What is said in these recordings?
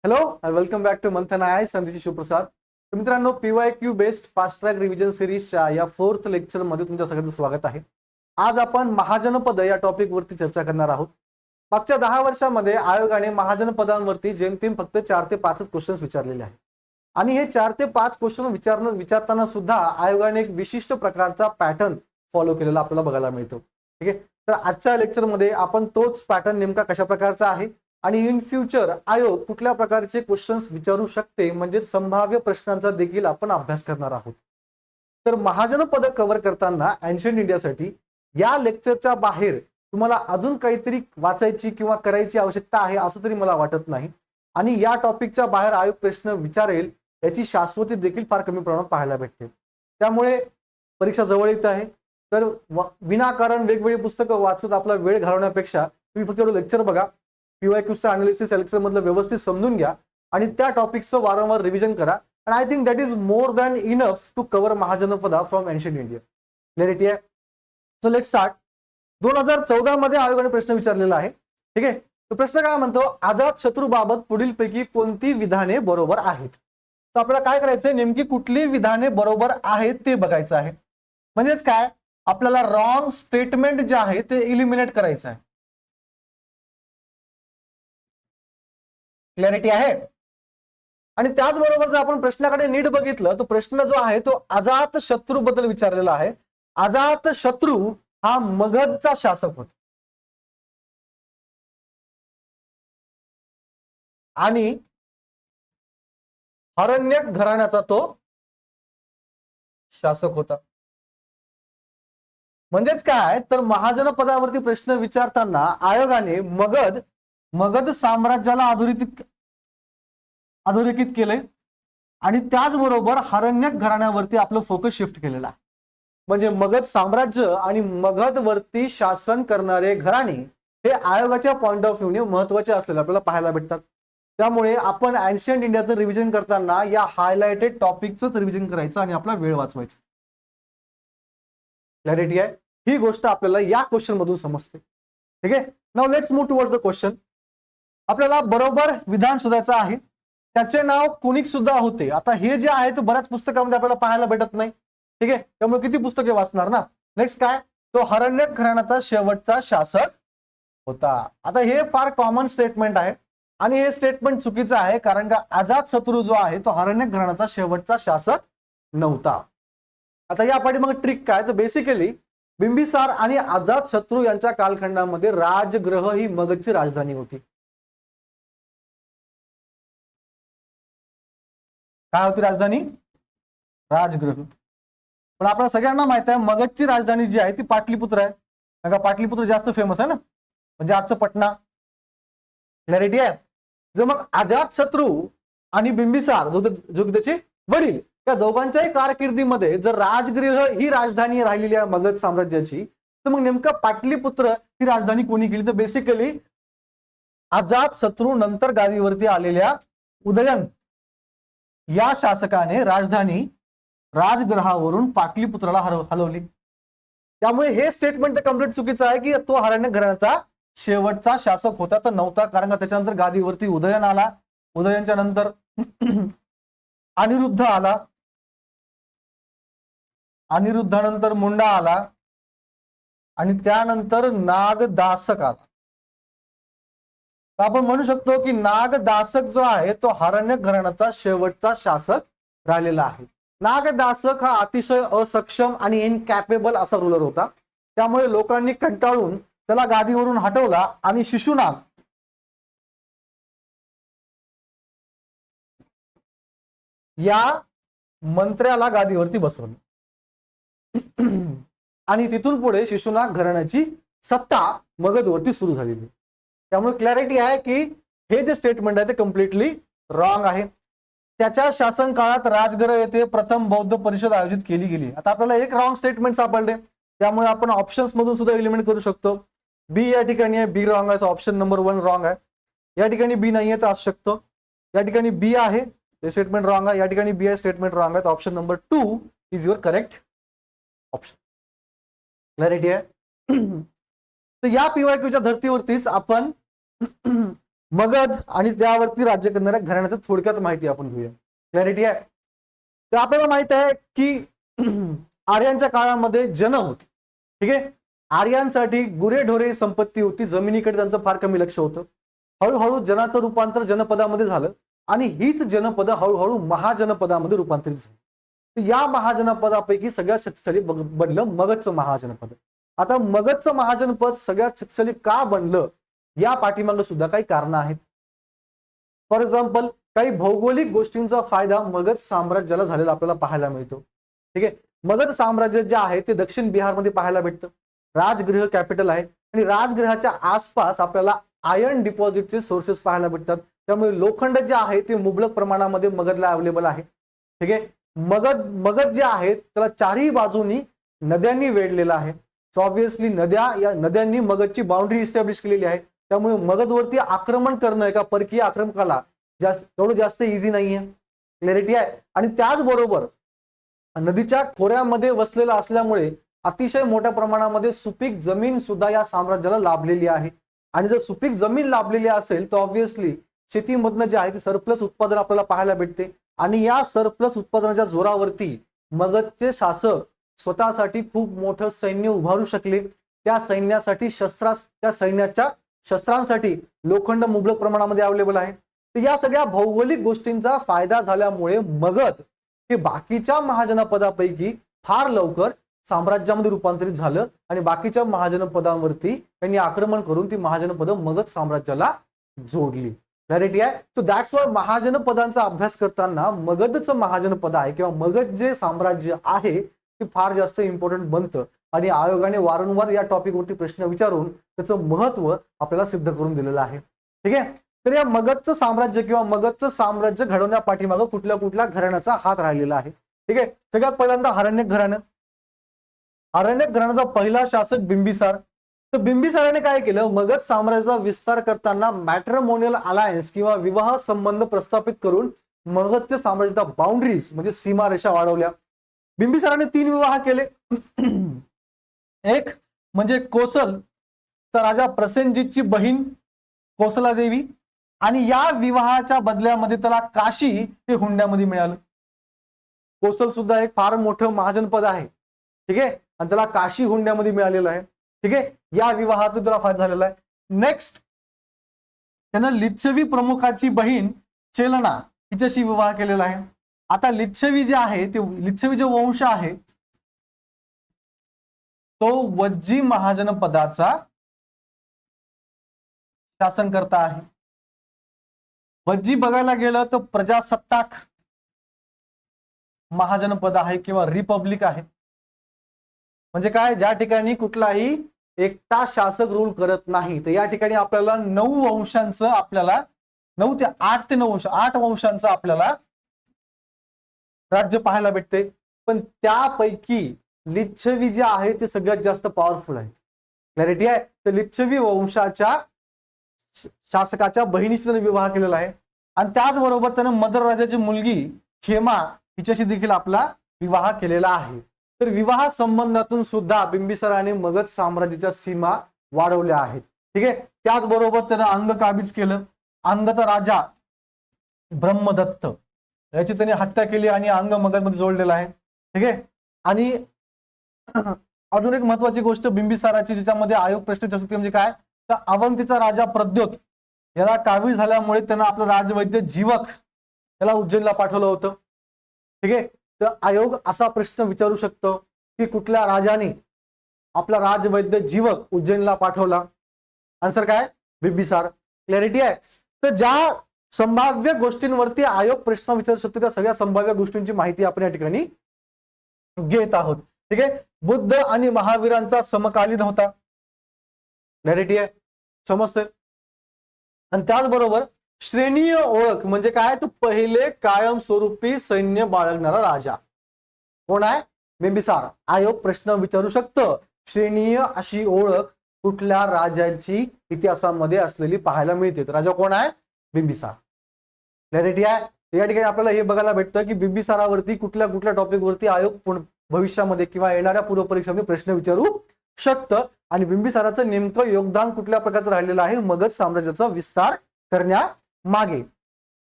Hello आणि welcome back to Manthan I Sandesh Shivprasad. तर मित्रांनो, PYQ based fast track revision सिरीजच्या या 4th लेक्चरमध्ये तुमच्या सगळ्यांचं स्वागत आहे. आज आपण महाजनपद या टॉपिकवरती चर्चा करणार आहोत. मागच्या 10 वर्षांमध्ये आयोगाने महाजनपदांवरती जेमतेम फक्त 4 ते 5 क्वेश्चन्स विचारलेले आहेत. आणि हे 4 ते 5 क्वेश्चन विचारताना सुद्धा आयोगाने एक विशिष्ट प्रकारचा पॅटर्न फॉलो केलेला आपल्याला बघायला मिळतो. ठीक आहे, तर आजच्या लेक्चरमध्ये आपण तोच पॅटर्न नेमका कशा प्रकारचा आहे आणि इन फ्युचर आयोग कुठल्या प्रकारचे क्वेश्चन्स विचारू शकते म्हणजे संभाव्य प्रश्नांचा देखील आपण अभ्यास करणार आहोत. तर महाजनपद कव्हर करताना एन्शियंट इंडियासाठी या लेक्चरच्या बाहेर तुम्हाला अजून काहीतरी वाचायची किंवा करायची आवश्यकता आहे असं तरी मला वाटत नाही. आणि या टॉपिकच्या बाहेर आयोग प्रश्न विचारेल याची शाश्वती देखील फार कमी प्रमाणात पाहायला भेटते. त्यामुळे परीक्षा जवळ येत आहे, तर विनाकारण वेगवेगळी पुस्तकं वाचत आपला वेळ घालवण्यापेक्षा तुम्ही फक्त लेक्चर बघा, PYQचं अनालिसिस लेक्चर मधलं व्यवस्थित समजून घ्या आणि त्या टॉपिकचं वारंवार रिव्हिजन करा. And I think that is more than enough to cover Mahajanapada from ancient India. Clarity आहे? So let's start. 2014 मध्ये आयोगाने प्रश्न विचारलेला आहे. ठीक आहे, तो प्रश्न काय म्हणतो, अजात शत्रूबाबत पुढीलपैकी कोणती विधाने बरोबर आहेत. तर आपल्याला काय करायचंय, नेमकी कुठली विधाने बरोबर आहेत ते बघायचं आहे. म्हणजेच काय, आपल्याला रॉंग स्टेटमेंट जे आहे ते इलिमिनेट करायचं आहे. क्लॅरिटी आहे? आणि त्याचबरोबर जर आपण प्रश्नाकडे नीट बघितलं तर प्रश्न जो आहे तो अजात शत्रू बद्दल विचारलेला आहे. अजात शत्रू हा मगधचा शासक होता आणि हरण्यक घराण्याचा तो शासक होता. म्हणजेच काय, तर महाजनपदावरती प्रश्न विचारताना आयोगाने मगध साम्राज्याला अधोरेखित केले आणि त्याचबरोबर हरण्यक घराण्यावरती आपलं फोकस शिफ्ट केलेला आहे. म्हणजे मगध साम्राज्य आणि मगधवरती शासन करणारे घराणे हे आयोगाच्या पॉइंट ऑफ व्ह्यूने महत्वाचे असलेले आपल्याला पाहायला भेटतात. त्यामुळे आपण एन्शियंट इंडियाचं रिव्हिजन करताना या हायलाइटेड टॉपिकचंच रिव्हिजन करायचं आणि आपला वेळ वाचवायचा. क्लॅरिटी आहे? ही गोष्ट आपल्याला या क्वेश्चन मधून समजते. ठीक आहे, now let's move towards the question. आपल्याला बरोबर विधान शोधायचं आहे. त्याचे नाव कुणिक सुद्धा होते. आता हे जे आहे ते बऱ्याच पुस्तकांमध्ये आपल्याला पाहायला भेटत नाही. ठीक आहे, त्यामुळे किती पुस्तके वाचणार ना. नेक्स्ट काय, तो हरण्यक घराण्याचा शेवटचा शासक होता. आता हे फार कॉमन स्टेटमेंट आहे आणि हे स्टेटमेंट चुकीचं आहे, कारण का अजात शत्रू जो आहे तो हरण्यक घराण्याचा शेवटचा शासक नव्हता. आता या पाठीमागे ट्रिक काय, तर बेसिकली बिंबिसार आणि अजात शत्रू यांच्या कालखंडामध्ये राजगृह ही मगधची राजधानी होती. काय होती राजधानी? राजगृह. पण आपल्याला सगळ्यांना माहित आहे मगधची राजधानी जी आहे ती पाटलीपुत्र आहे. कारण का पाटलीपुत्र जास्त फेमस आहे ना, म्हणजे आजचं पटना. क्लॅरिटी आहे? जर मग अजात शत्रू आणि बिंबिसार जो त्याचे वडील, या दोघांच्याही कारकिर्दीमध्ये जर राजगृह ही राजधानी राहिलेली आहे मगध साम्राज्याची, तर मग नेमकं पाटलीपुत्र ही राजधानी कोणी केली, तर बेसिकली अजात शत्रू नंतर गादीवरती आलेल्या उदयन या शासकाने राजधानी राजगृहावरून पाटलीपुत्राला हलवली. त्यामुळे हे स्टेटमेंट कम्प्लीट चुकीचं आहे की तो हरण्यक घराण्याचा शेवटचा शासक होता, तर नव्हता. कारण का त्याच्यानंतर गादीवरती उदयन आला, उदयनच्या नंतर अनिरुद्ध आला, अनिरुद्धानंतर मुंडा आला आणि त्यानंतर नागदासक आला. तर आपण म्हणू शकतो की नागदासक जो आहे तो हरण्यक घराण्याचा शेवटचा शासक राहिलेला आहे. नागदासक हा अतिशय असक्षम आणि इनकॅपेबल असा रूलर होता. त्यामुळे लोकांनी कंटाळून त्याला गादीवरून हटवला आणि शिशुनाग या मंत्र्याला गादीवरती बसवलं आणि तिथून पुढे शिशुनाग घराण्याची सत्ता मगधवरती सुरू झालेली. त्यामुळे क्लॅरिटी आहे की हे जे स्टेटमेंट आहे ते कम्प्लिटली रॉंग आहे. त्याच्या शासन काळात राजगृह येथे प्रथम बौद्ध परिषद आयोजित केली गेली. आता आपल्याला एक रॉंग स्टेटमेंट सापडले, त्यामुळे आपण ऑप्शन्स मधून सुद्धा एलिमिनेट करू शकतो. बी या ठिकाणी आहे, बी रॉंग आहे, ऑप्शन नंबर 1 रॉंग आहे. या ठिकाणी बी नाही आहे तर असू शकतो. या ठिकाणी बी आहे, ते स्टेटमेंट रॉंग आहे. या ठिकाणी बी आहे, स्टेटमेंट रॉंग आहे. Option number 2 is your correct option. Clarity आहे? तर या PYQच्या धर्तीवरतीच आपण मगध आणि त्यावरती राज्य करणाऱ्या घराण्याचं थोडक्यात माहिती आपण घेऊया. क्लॅरिटी आहे. तर आपल्याला माहित आहे की आर्यांच्या काळामध्ये जन होते. ठीक आहे. आर्यांसाठी गुरेढोरे संपत्ती होती, जमिनीकडे त्यांचं फार कमी लक्ष होतं. हळूहळू जनाचं रूपांतर जनपदामध्ये झालं आणि हीच जनपद हळूहळू महाजनपदामध्ये रूपांतरित झाली. या महाजनपदापैकी सगळ्यात शक्तिशाली बनलं मगधचं महाजनपद. आता मगधचं महाजनपद सगळ्यात शक्तिशाली का बनलं या पाठीमागे सुद्धा काही कारण आहेत. फॉर एक्झाम्पल काही भौगोलिक गोष्टींचा फायदा मगध साम्राज्याला झालेला आपल्याला पाहायला मिळतो. ठीक आहे. मगध साम्राज्य जे आहे ते दक्षिण बिहारमध्ये पाहायला भेटतं. राजगृह कॅपिटल आहे आणि राजगृहाच्या आसपास आपल्याला आयर्न डिपॉझिटचे सोर्सेस पाहायला भेटतात. त्यामुळे लोखंड जे आहे ते मुबलक प्रमाणामध्ये मगधला अवेलेबल आहे. ठीक आहे. मगध जे आहे त्याला चारही बाजूनी नद्यांनी वेढलेला आहे. सो ऑब्व्हियसली या नद्यांनी मगधची बाउंड्री इस्टॅब्लिश केलेली आहे. त्यामुळे मगधवरती आक्रमण करणं एका परकीय आक्रमकाला एवढं जास्त इझी नाहीये. क्लॅरिटी आहे. आणि त्याचबरोबर नदीच्या खोऱ्यामध्ये वसलेला असल्यामुळे अतिशय मोठ्या प्रमाणामध्ये सुपीक जमीन सुद्धा या साम्राज्याला लाभलेली आहे. आणि जर सुपीक जमीन लाभलेली असेल तर ऑब्व्हियसली शेतीमधनं जे आहे ते सरप्लस उत्पादन आपल्याला पाहायला भेटते. आणि या सरप्लस उत्पादनाच्या जोरावरती मगधचे शासक स्वतःसाठी खूप मोठं सैन्य उभारू शकले. त्या सैन्याच्या शस्त्रांसाठी लोखंड मुबलक प्रमाणामध्ये अवेलेबल आहे. तर या सगळ्या भौगोलिक गोष्टींचा फायदा झाल्यामुळे मगध हे बाकीच्या महाजनपदापैकी फार लवकर साम्राज्यामध्ये रूपांतरित झालं आणि बाकीच्या महाजनपदांवरती त्यांनी आक्रमण करून ती महाजनपद मगध साम्राज्याला जोडली. क्लॅरिटी आहे. सो दॅट्स वाय महाजनपदांचा अभ्यास करताना मगधचं महाजनपद आहे किंवा मगध जे साम्राज्य आहे ते फार जास्त इम्पॉर्टंट बनतं आणि आयोगाने वारंवार या टॉपिकवरती प्रश्न विचारून त्याचं महत्व आपल्याला सिद्ध करून दिलेलं आहे. ठीक आहे. तर या मगधचं साम्राज्य किंवा मगधचं साम्राज्य घडवण्या पाठीमागं कुठल्या कुठल्या घराण्याचा हात राहिलेला आहे. ठीक आहे. सगळ्यात पहिल्यांदा हरण्यक घराणं. हरण्यक घराण्याचा पहिला शासक बिंबिसार. तर बिंबिसाराने काय केलं, मगध साम्राज्याचा विस्तार करताना मॅट्रिमोनियल अलायन्स किंवा विवाह संबंध प्रस्थापित करून मगधच्या साम्राज्याच्या बाउंड्रीज म्हणजे सीमारेषा वाढवल्या. बिंबिसाराने 3 विवाह केले. एक म्हणजे कोसलचा राजा प्रसेनजीतची बहीण कोसला देवी आणि या विवाहाच्या बदल्यामध्ये त्याला काशी हे हुंड्यामध्ये मिळालं. कोसल सुद्धा एक फार मोठं महाजनपद आहे. ठीक आहे. आणि त्याला काशी हुंड्यामध्ये मिळालेलं आहे. ठीक आहे. या विवाहातून त्याला फायदा झालेला आहे. नेक्स्ट त्यानं लिच्छवी प्रमुखाची बहीण चेलना हिच्याशी विवाह केलेला आहे. आता लिच्छवी जे आहे ते लिच्छवी जो वंश आहे तो वज्जी महाजनपदाचा शासनकर्ता आहे. वज्जी बघायला गेलं तर प्रजासत्ताक महाजनपद आहे किंवा रिपब्लिक आहे. म्हणजे काय, ज्या ठिकाणी कुठलाही एकटा शासक रूल करत नाही. तर या ठिकाणी आपल्याला 9 वंशांचं आपल्याला 9 ते 8 ते 9 वंश 8 वंशांचं आपल्याला राज्य पाहायला भेटते. पण त्यापैकी लिच्छवी जे आहे ते सगळ्यात जास्त पॉवरफुल आहे. क्लॅरिटी आहे. तर लिच्छवी वंशाच्या शासकाच्या बहिणीशी त्याने विवाह केलेला आहे आणि त्याचबरोबर त्याने मदर राजाची मुलगी खेमा हिच्याशी देखील आपला विवाह केलेला आहे. तर विवाह संबंधातून सुद्धा बिंबिसाराने मगध साम्राज्याच्या सीमा वाढवल्या आहेत. ठीक आहे. त्याचबरोबर त्यानं अंग काबीज केलं. अंगचा राजा ब्रह्मदत्त याची त्याने हत्या केली आणि अंग मगधमध्ये जोडलेला आहे. ठीक आहे. आणि अजून एक महत्वाची गोष्ट बिंबिसाराची ज्याच्यामध्ये आयोग प्रश्न विचारतो म्हणजे काय, तर अवंतीचा राजा प्रद्योत याला काबीज झाल्यामुळे त्यानं आपलं राजवैद्य जीवक याला उज्जैनला पाठवलं होतं. ठीक आहे. तर आयोग असा प्रश्न विचारू शकतो की कुठल्या राजाने आपला राजवैद्य जीवक उज्जैनला पाठवला. आन्सर काय, बिंबिसार. क्लॅरिटी आहे. तर ज्या संभाव्य गोष्टींवरती आयोग प्रश्न विचारू शकतो त्या सगळ्या संभाव्य गोष्टींची माहिती आपण या ठिकाणी घेत आहोत. ठीक आहे. बुद्ध आणि महावीरांचा समकालीन होता. क्लॅरिटी आहे, समजतंय. आणि त्याचबरोबर श्रेणीय ओळख म्हणजे काय, तर पहिले कायमस्वरूपी सैन्य बाळगणारा राजा कोण आहे, बिंबिसार. आयोग प्रश्न विचारू शकतं श्रेणीय अशी ओळख कुठल्या राजाची इतिहासामध्ये असलेली पाहायला मिळते. तर राजा कोण आहे, बिंबिसार. क्लॅरिटी आहे. या ठिकाणी आपल्याला हे बघायला भेटतं की बिंबिसारावरती कुठल्या कुठल्या टॉपिकवरती आयोग भविष्यामध्ये किंवा येणाऱ्या पूर्व परीक्षेमध्ये प्रश्न विचारू शकतं आणि बिंबिसाराचं नेमकं योगदान कुठल्या प्रकारचं राहिलेलं आहे मगध साम्राज्याचा विस्तार करण्यामागे.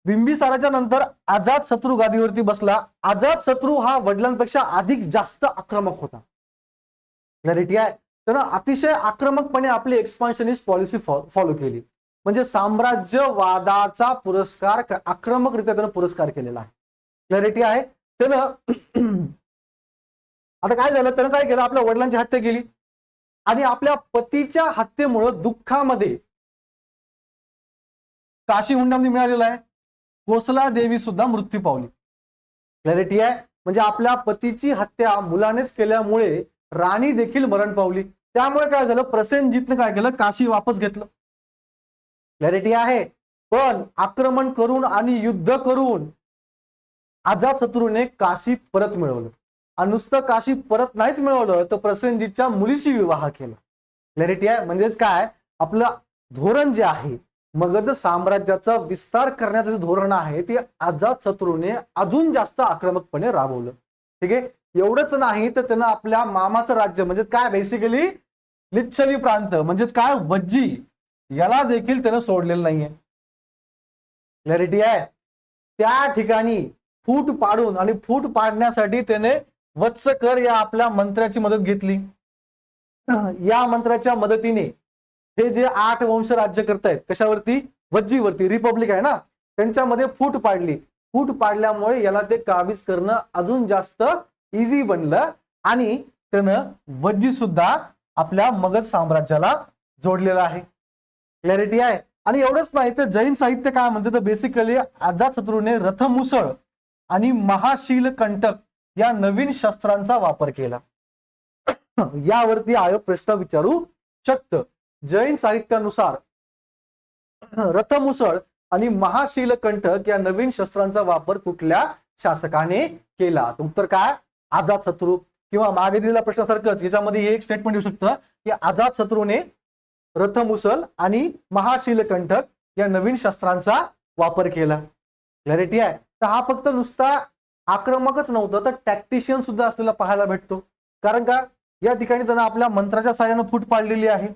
बिंबिसाराच्या नंतर अजातशत्रू गादीवरती बसला. अजातशत्रू हा वडिलांपेक्षा अधिक जास्त आक्रमक होता. क्लॅरिटी आहे. त्यानं अतिशय आक्रमकपणे आपली एक्सपान्शनिस्ट पॉलिसी फॉलो केली. म्हणजे साम्राज्यवादाचा पुरस्कार आक्रमकरित्या त्यानं पुरस्कार केलेला आहे. क्लॅरिटी आहे. त्यानं आता काय झालं, त्यानं काय केलं, आपल्या वडिलांची हत्या केली आणि आपल्या पतीच्या हत्येमुळे दुःखामध्ये काशी हुंडामध्ये मिळालेला आहे. कोसला देवी सुद्धा मृत्यू पावली. क्लॅरिटी आहे. म्हणजे आपल्या पतीची हत्या मुलानेच केल्यामुळे राणी देखील मरण पावली. त्यामुळे काय झालं, प्रसेनजीतने काय केलं, काशी वापस घेतलं. क्लॅरिटी आहे. पण आक्रमण करून आणि युद्ध करून अजातशत्रूने काशी परत मिळवलं. आणि नुसतं काशी परत नाहीच मिळवलं तर प्रसेनजीतच्या मुलीशी विवाह केला. क्लॅरिटी आहे. म्हणजेच काय, आपलं धोरण जे आहे मगध साम्राज्याचा विस्तार करण्याचं जे धोरण आहे ते अजातशत्रूने अजून जास्त आक्रमकपणे राबवलं. ठीक आहे. एवढंच नाही तर त्यानं आपल्या मामाचं राज्य म्हणजे काय, बेसिकली लिच्छवी प्रांत म्हणजे काय, वज्जी, याला देखील त्यानं सोडलेलं नाहीये. क्लॅरिटी आहे. त्या ठिकाणी फूट पाडून आणि फूट पाडण्यासाठी त्याने वत्सकर या आपल्या मंत्र्याची मदत घेतली. या मंत्र्याच्या मदतीने हे जे 8 वंश राज्य करतायत कशावरती, वज्जीवरती, रिपब्लिक आहे ना, त्यांच्यामध्ये फूट पाडली. फूट पाडल्यामुळे याला ते काबीज करणं अजून जास्त इझी बनलं आणि त्यानं वज्जी सुद्धा आपल्या मगध साम्राज्याला जोडलेला आहे. क्लॅरिटी आहे. आणि एवढंच नाही तर जैन साहित्य काय म्हणते तर बेसिकली अजातशत्रूने रथमुसळ आणि महाशीलकंटक या नवीन शस्त्रांचा वापर केला. यावरती आयोग प्रश्न विचारू शकतं. जैन साहित्यानुसार रथमुसळ आणि महाशीलकंटक या नवीन शस्त्रांचा वापर कुठल्या शासकाने केला. उत्तर काय, अजातशत्रू. किंवा मागे दिलेल्या प्रश्नासारखंच याच्यामध्ये एक स्टेटमेंट येऊ शकतं की अजातशत्रूने रथमुसळ आणि महाशीलकंठक या नवीन शस्त्रांचा वापर केला. क्लॅरिटी आहे. तर हा फक्त नुसता आक्रमकच नव्हतं तर टॅक्टिशियन सुद्धा असलेला पाहायला भेटतो. कारण का, या ठिकाणी त्यानं आपल्या मंत्राच्या साहाय्याने फूट पाडलेली आहे.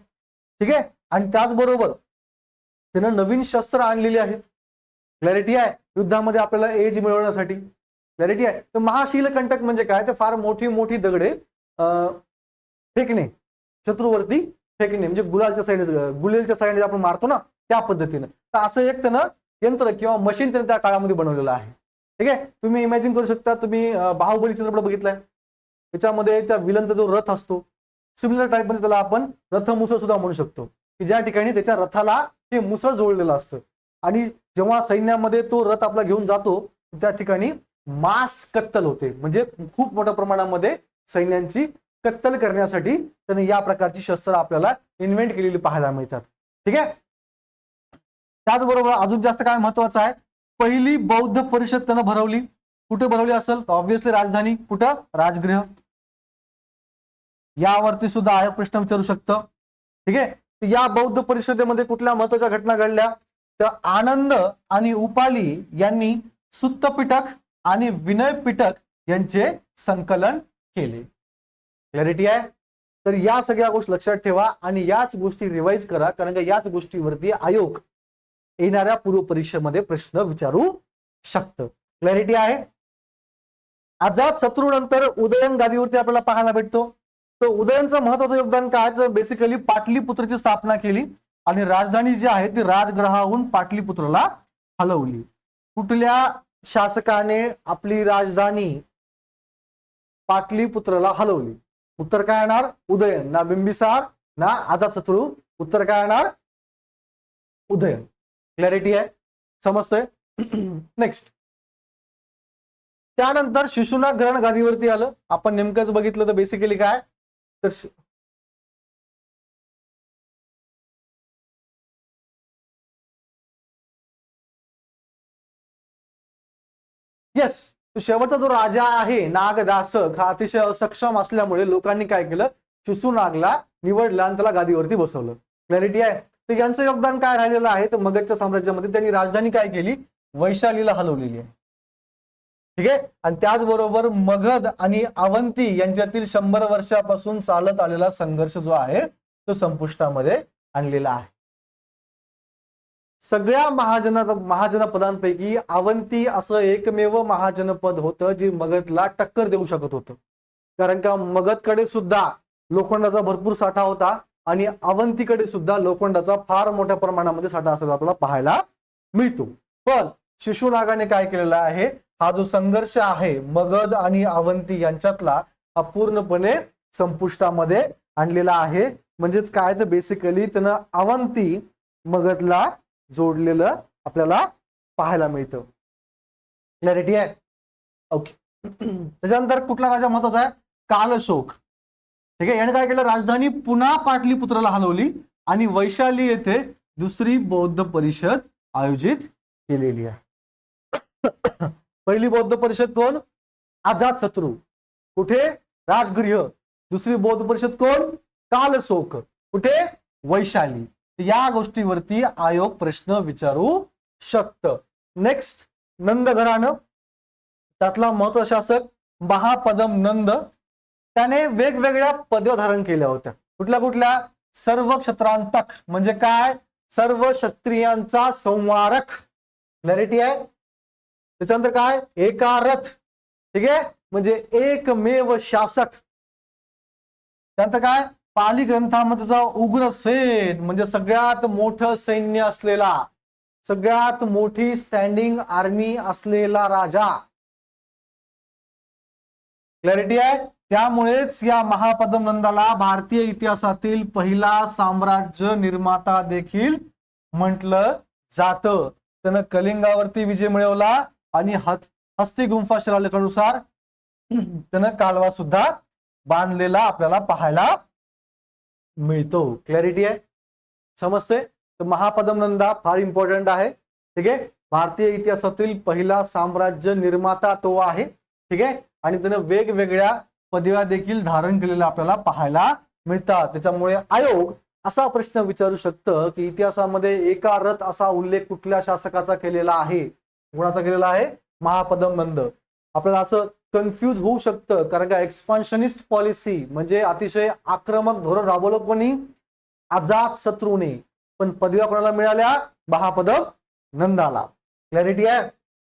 ठीक आहे. आणि त्याचबरोबर त्यानं नवीन शस्त्र आणलेली आहेत. क्लॅरिटी आहे. युद्धामध्ये आपल्याला एज मिळवण्यासाठी. क्लॅरिटी आहे. तर महाशीलकंटक म्हणजे काय, ते फार मोठी मोठी दगडे फेकणे, शत्रूवरती फेकणे, म्हणजे गुलेलच्या साईडने आपण मारतो ना त्या पद्धतीनं. तर असं एक त्यानं यंत्र किंवा मशीन त्यानं त्या काळामध्ये बनवलेलं आहे. ठीक आहे. तुम्ही इमॅजिन करू शकता, तुम्ही बाहुबली चित्रपट बघितलाय, त्याच्यामध्ये त्या विलनचा जो रथ असतो सिमिलर टाईप मध्ये त्याला आपण रथमुसळ सुद्धा म्हणू शकतो, की ज्या ठिकाणी त्याच्या रथाला हे मुसळ जोडलेलं असतं आणि जेव्हा सैन्यामध्ये तो रथ आपला घेऊन जातो त्या ठिकाणी मास कत्तल होते. म्हणजे खूप मोठ्या प्रमाणामध्ये सैन्यांची कत्तल करण्यासाठी त्याने या प्रकारची शस्त्र आपल्याला इन्व्हेंट केलेली पाहायला मिळतात. ठीक आहे. त्याचबरोबर अजून जास्त काय महत्वाचं आहे, पहिली बौद्ध परिषद त्यानं भरवली. कुठे भरवली असेल तर ऑब्व्हियसली राजधानी, कुठं, राजगृह. यावरती सुद्धा आयोग प्रश्न विचारू शकतं. ठीक आहे. या बौद्ध परिषदेमध्ये कुठल्या महत्वाच्या घटना घडल्या तर आनंद आणि उपाली यांनी सुत्त पिटक आणि विनय पिटक यांचे संकलन केले. क्लॅरिटी आहे. तर या सगळ्या गोष्टी लक्षात ठेवा आणि याच गोष्टी रिवाइज करा, कारण का याच गोष्टीवरती आयोग येणाऱ्या पूर्व परीक्षेमध्ये प्रश्न विचारू शकतं. क्लॅरिटी आहे. अजातशत्रू नंतर उदयन गादीवरती आपल्याला पाहायला भेटतो. तर उदयनचं महत्वाचं योगदान काय तर बेसिकली पाटलीपुत्रची स्थापना केली आणि राजधानी जी आहे ती राजगृहाहून पाटलीपुत्रला हलवली. कुठल्या शासकाने आपली राजधानी पाटलीपुत्रला हलवली? उत्तर काय येणार? उदयन. ना बिंबिसार ना अजातशत्रू. उत्तर काय येणार? उदयन. क्लॅरिटी आहे, समजतंय? नेक्स्ट. त्यानंतर शिशुनाग घराणं गादीवरती आलं. आपण नेमकंच बघितलं तर बेसिकली काय तर येस, शेवटचा जो राजा आहे नागदासक हा अतिशय असक्षम असल्यामुळे लोकांनी काय केलं, शिशुनागला निवडलं आणि त्याला गादीवरती बसवलं. क्लॅरिटी आहे. तर यांचं योगदान काय राहिलेलं आहे तर मगधच्या साम्राज्यामध्ये त्यांनी राजधानी काय केली, वैशालीला हलवलेली आहे. ठीक आहे. आणि त्याचबरोबर मगध आणि अवंती यांच्यातील 100 वर्षापासून चालत आलेला संघर्ष जो आहे तो संपुष्टामध्ये आणलेला आहे. सगळ्या महाजनपदांपैकी अवंती असं एकमेव महाजनपद होतं जे मगधला टक्कर देऊ शकत होतं. कारण का मगधकडे सुद्धा लोखंडाचा भरपूर साठा होता आणि अवंतीकडे सुद्धा लोखंडाचा फार मोठ्या प्रमाणामध्ये साठा असलेला आपल्याला पाहायला मिळतो. पण शिशुनागाने काय केलेला आहे, हा जो संघर्ष आहे मगध आणि अवंती यांच्यातला हा पूर्णपणे संपुष्टामध्ये आणलेला आहे. म्हणजेच काय तर बेसिकली त्यानं अवंती मगधला जोडलेलं आपल्याला पाहायला मिळतं. क्लॅरिटी आहे? ओके. त्याच्यानंतर कुठला राजा महत्वाचा आहे, कालशोक. ठीक आहे, याने काय केलं, राजधानी पुन्हा पाटलीपुत्राला हलवली आणि वैशाली येथे दुसरी बौद्ध परिषद आयोजित केलेली आहे. पहिली बौद्ध परिषद कोण, अजातशत्रू. कुठे, राजगृह. दुसरी बौद्ध परिषद कोण, कालशोक. कुठे, वैशाली. या गोष्टीवरती आयोग प्रश्न विचारू शकतं. नेक्स्ट, नंद घराणं. त्यातला महत्वाचा शासक महापदम नंद. त्याने वेगवेगळ्या पदव्या धारण केल्या होत्या. कुठल्या कुठल्या, सर्व क्षत्रांतक म्हणजे काय, सर्व क्षत्रियांचा संवारक. क्लॅरिटी आहे? त्याच्यानंतर काय, एकारथ. ठीक आहे, म्हणजे एकमेव शासक. त्यानंतर काय, पाली ग्रंथामध्येचा उग्रसेन म्हणजे सगळ्यात मोठं सैन्य असलेला, सगळ्यात मोठी स्टँडिंग आर्मी असलेला राजा. क्लॅरिटी आहे? त्यामुळेच या महापदम नंदाला भारतीय इतिहासातील पहिला साम्राज्य निर्माता देखील म्हटलं जातं. त्यानं कलिंगावरती विजय मिळवला आणि हस्ती गुंफा शिलालेखानुसार त्यानं कालवा सुद्धा बांधलेला आपल्याला पाहायला मिळतो. क्लॅरिटी आहे? समजते? तर महापदम नंदा फार इम्पॉर्टंट आहे. ठीक आहे, भारतीय इतिहासातील पहिला साम्राज्य निर्माता तो आहे. ठीक आहे, आणि त्यानं वेगवेगळ्या पदव्या देखील धारण केलेल्या आपल्याला पाहायला मिळतात. त्याच्यामुळे आयोग असा प्रश्न विचारू शकतं की इतिहासामध्ये एकारथ असा उल्लेख कुठल्या शासकाचा केलेला आहे, कोणाचा केलेला आहे, महापदम नंद. आपल्याला असं कन्फ्यूज होऊ शकतं कारण का एक्सपान्शनिस्ट पॉलिसी म्हणजे अतिशय आक्रमक धोरण राबवलं कोणी, अजातशत्रूने. पण पदव्या कोणाला मिळाल्या, महापदम नंदाला. क्लॅरिटी आहे?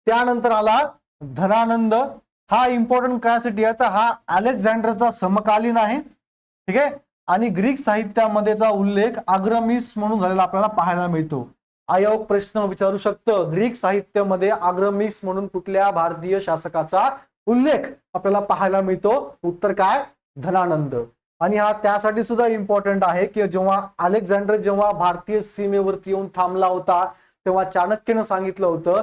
त्यानंतर आला धनानंद. हा इम्पॉर्टंट कायसाठी आहे तर हा अलेक्झांडरचा समकालीन आहे. ठीक आहे, आणि ग्रीक साहित्यामध्येचा उल्लेख अग्रमीस म्हणून झालेला आपल्याला पाहायला मिळतो. आयोग प्रश्न विचारू शकतं, ग्रीक साहित्यामध्ये अग्रमीस म्हणून कुठल्या भारतीय शासकाचा उल्लेख आपल्याला पाहायला मिळतो? उत्तर काय, धनानंद. आणि हा त्यासाठी सुद्धा इम्पॉर्टंट आहे की जेव्हा भारतीय सीमेवरती येऊन थांबला होता तेव्हा चाणक्यनं सांगितलं होतं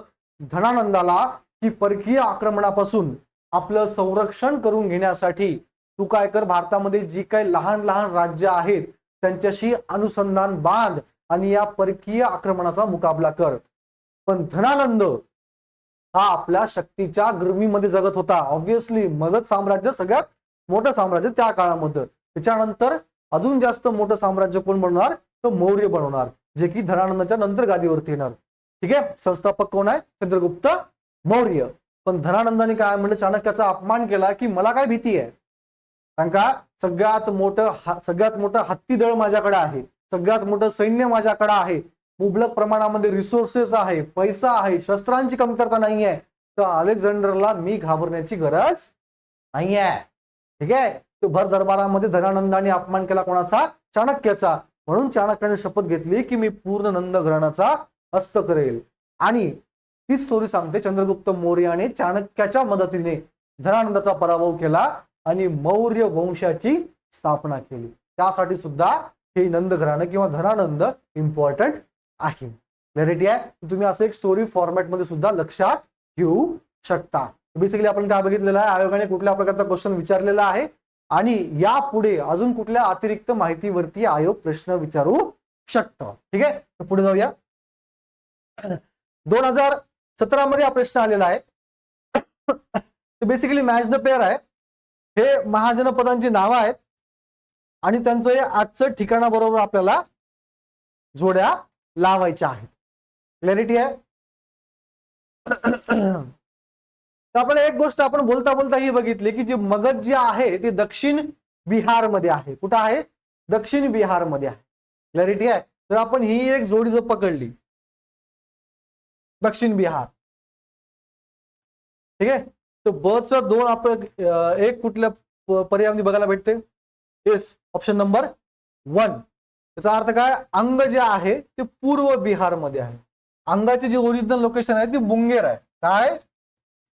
धनानंदाला की परकीय आक्रमणापासून आपलं संरक्षण करून घेण्यासाठी तू काय कर, भारतामध्ये जी काही लहान लहान राज्य आहेत त्यांच्याशी अनुसंधान बांध आणि या परकीय आक्रमणाचा मुकाबला कर. पण धनानंद हा आपल्या शक्तीच्या गर्मीमध्ये जगत होता. ऑब्व्हियसली मगध साम्राज्य सगळ्यात मोठं साम्राज्य त्या काळामध्ये. त्याच्यानंतर अजून जास्त मोठं साम्राज्य कोण बनवणार, तर मौर्य बनवणार, जे की धनानंदाच्या नंतर गादीवरती येणार. ठीक आहे, संस्थापक कोण आहे, चंद्रगुप्त मौर्य. पण धनानंदाने काय म्हणलं, चाणक्याचा अपमान केला की मला काय भीती आहे, कारण का सगळ्यात मोठं हत्तीदळ माझ्याकडे आहे, सगळ्यात मोठं सैन्य माझ्याकडे आहे, मुबलक प्रमाणामध्ये रिसोर्सेस आहे, पैसा आहे, शस्त्रांची कमतरता नाही आहे, तर अलेक्झांडरला मी घाबरण्याची गरज नाही आहे. ठीक आहे, तो भर दरबारामध्ये धनानंदाने अपमान केला कोणाचा, चाणक्याचा. म्हणून चाणक्याने शपथ घेतली की मी पूर्ण नंद घराण्याचा हस्त करेल. आणि तीच स्टोरी सांगते, चंद्रगुप्त मौर्याने चाणक्याच्या मदतीने धनानंदाचा पराभव केला आणि मौर्य वंशाची स्थापना केली. त्यासाठी सुद्धा हे नंद घराणं किंवा धनानंद इम्पॉर्टंट आहे. क्लॅरिटी आहे? तुम्ही असं एक स्टोरी फॉर्मॅटमध्ये सुद्धा लक्षात घेऊ शकता. बेसिकली आपण काय बघितलेलं आहे, आयोगाने कुठल्या प्रकारचा क्वेश्चन विचारलेला आहे आणि यापुढे अजून कुठल्या अतिरिक्त माहितीवरती आयोग प्रश्न विचारू शकतो. ठीक आहे, तर पुढे जाऊया. 2017 मध्ये हा प्रश्न आलेला आहे. बेसिकली मॅच द पेअर आहे. हे महाजनपदांची नावं आहेत आणि त्यांचं आजचं ठिकाणाबरोबर आपल्याला जोड्या लावायच्या आहेत. क्लॅरिटी आहे? तर आपल्याला एक गोष्ट आपण बोलता बोलता ही बघितली की जे मगध जे आहे ते दक्षिण बिहारमध्ये आहे. कुठं आहे? दक्षिण बिहारमध्ये आहे. क्लॅरिटी आहे? तर आपण ही एक जोडी जर पकडली दक्षिण बिहार. ठीक आहे. तर ब च 2 आपण एक कुठल्या पर्यायामध्ये बघायला भेटते? Yes, option number 1. त्याचा अर्थ काय? अंग जे आहे ते पूर्व बिहारमध्ये आहे. अंगाची जी ओरिजिनल लोकेशन आहे ती मुंगेर आहे. काय?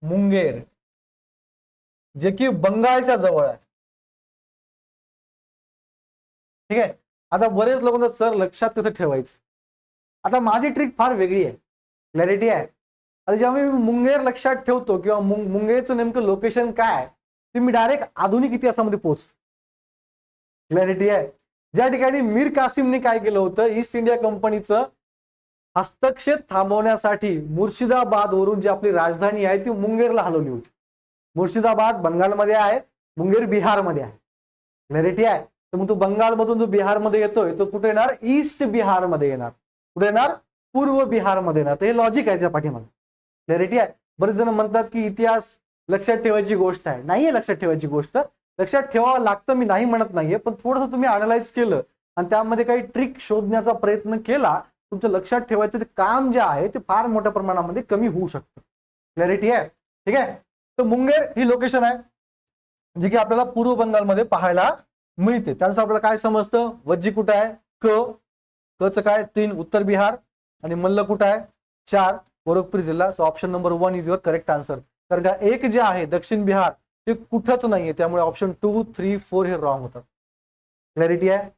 मुंगेर, जे की बंगालच्या जवळ आहे. ठीक आहे. आता बरेच लोक म्हणतात सर लक्षात कसं ठेवायचं. आता माझी ट्रिक फार वेगळी आहे. क्लॅरिटी आहे. आता जेव्हा मी मुंगेर लक्षात ठेवतो किंवा मुंगेरचं नेमकं लोकेशन काय ते मी डायरेक्ट आधुनिक इतिहासामध्ये पोहोचतो. क्लॅरिटी आहे. ज्या ठिकाणी मीर कासिमने काय केलं होतं, ईस्ट इंडिया कंपनीचं हस्तक्षेप थांबवण्यासाठी मुर्शिदाबाद वरून जी आपली राजधानी आहे ती मुंगेरला हलवली होती. मुर्शिदाबाद बंगालमध्ये आहे, मुंगेर बिहारमध्ये आहे. क्लॅरिटी आहे. तर मग तो बंगालमधून जो बिहारमध्ये येतोय तो कुठे येणार? ईस्ट बिहारमध्ये येणार. कुठे येणार? पूर्व बिहारमध्ये येणार. तर हे लॉजिक आहे त्या पाठीमागे. क्लॅरिटी आहे. बरेच जण म्हणतात की इतिहास लक्षात ठेवायची गोष्ट आहे. नाहीये लक्षात ठेवायची गोष्ट. लक्षात ठेवावं लागतं, मी नाही म्हणत नाहीये, पण थोडंसं तुम्ही अनालाइज केलं आणि त्यामध्ये काही ट्रिक शोधण्याचा प्रयत्न केला, तुमचं लक्षात ठेवायचं काम जे आहे ते फार मोठ्या प्रमाणामध्ये कमी होऊ शकतं. क्लॅरिटी आहे. ठीक आहे. तर मुंगेर ही लोकेशन आहे जे की आपल्याला पूर्व बंगालमध्ये पाहायला मिळते. त्यानुसार आपल्याला काय समजतं? वज्जी कुठं आहे? क च काय? 3 उत्तर बिहार आणि मल्ल कुठं आहे? 4 गोरखपूर जिल्हा. So option number 1 is your correct answer. कारण का एक जे आहे दक्षिण बिहार ते कुठंच नाहीये, त्यामुळे ऑप्शन 2, 3, 4 हे रॉंग होतात. क्लॅरिटी आहे.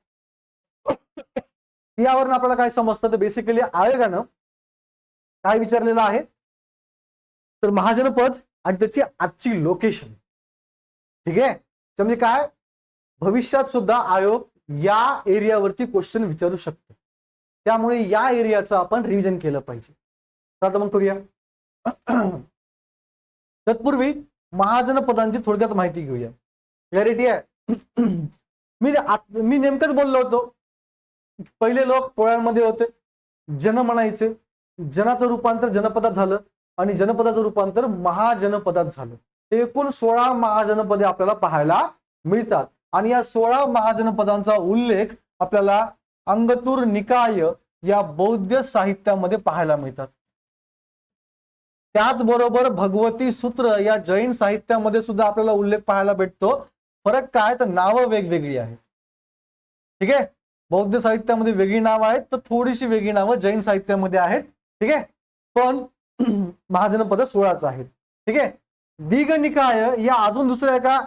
यावरून आपल्याला काय समजतं? तर बेसिकली आयोगानं काय विचारलेलं आहे तर महाजनपद आणि त्याची आजची लोकेशन. ठीक आहे. म्हणजे काय? भविष्यात सुद्धा आयोग या एरियावरती क्वेश्चन विचारू शकतो. त्यामुळे या एरियाचं आपण रिव्हिजन केलं पाहिजे. आता मग करूया. तत्पूर्वी महाजनपदांची थोडक्यात माहिती घेऊया. क्लॅरिटी आहे. मी नेमकंच बोललो होतो. पहिले लोक पोळ्यांमध्ये होते, जन म्हणायचे, जनाचं रूपांतर जनपदात झालं आणि जनपदाचं रूपांतर महाजनपदात झालं. एकूण 16 महाजनपदे आपल्याला पाहायला मिळतात आणि या 16 महाजनपदांचा उल्लेख आपल्याला अंगतूर निकाय या बौद्ध साहित्यामध्ये पाहायला मिळतात. त्याचबरोबर भगवती सूत्र या जैन साहित्यामध्ये सुद्धा आपल्याला उल्लेख पाहायला भेटतो. फरक काय? तर नावं वेगवेगळी आहेत. ठीक आहे. बौद्ध साहित्यामध्ये वेगळी नावं आहेत तर थोडीशी वेगळी नावं जैन साहित्यामध्ये आहेत. ठीक आहे. पण महाजनपद 16च आहेत. ठीक आहे. दीघ निकाय या अजून दुसऱ्या एका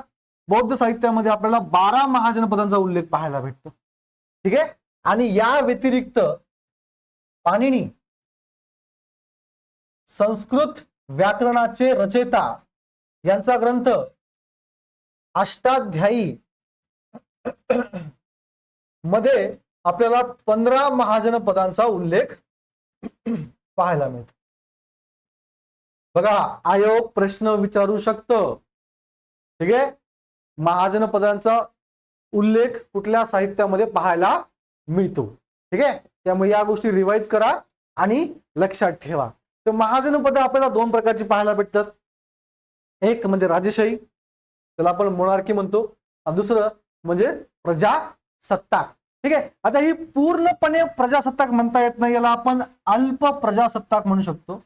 बौद्ध साहित्यामध्ये आपल्याला 12 महाजनपदांचा उल्लेख पाहायला भेटतो. ठीक आहे. आणि या व्यतिरिक्त पाणिनी संस्कृत व्याकरणाचे रचयिता यांचा ग्रंथ अष्टाध्यायी मध्ये आपल्याला 15 महाजनपदांचा उल्लेख पाहायला मिळतो. बघा, आयोग प्रश्न विचारू शकतो. ठीक आहे. महाजनपदांचा उल्लेख कुठल्या साहित्यामध्ये पाहायला मिळतो. ठीक आहे. त्यामुळे या गोष्टी रिवाइज करा आणि लक्षात ठेवा. तर महाजनपद आपल्याला 2 प्रकारची पाहायला भेटतात. एक म्हणजे राजेशाही, त्याला आपण मोनार्की म्हणतो, आणि दुसरं म्हणजे प्रजासत्ताक. ठीक आहे. आता ही पूर्णपणे प्रजासत्ताक म्हणता येत नाही, याला आपण अल्प प्रजासत्ताक म्हणू शकतो.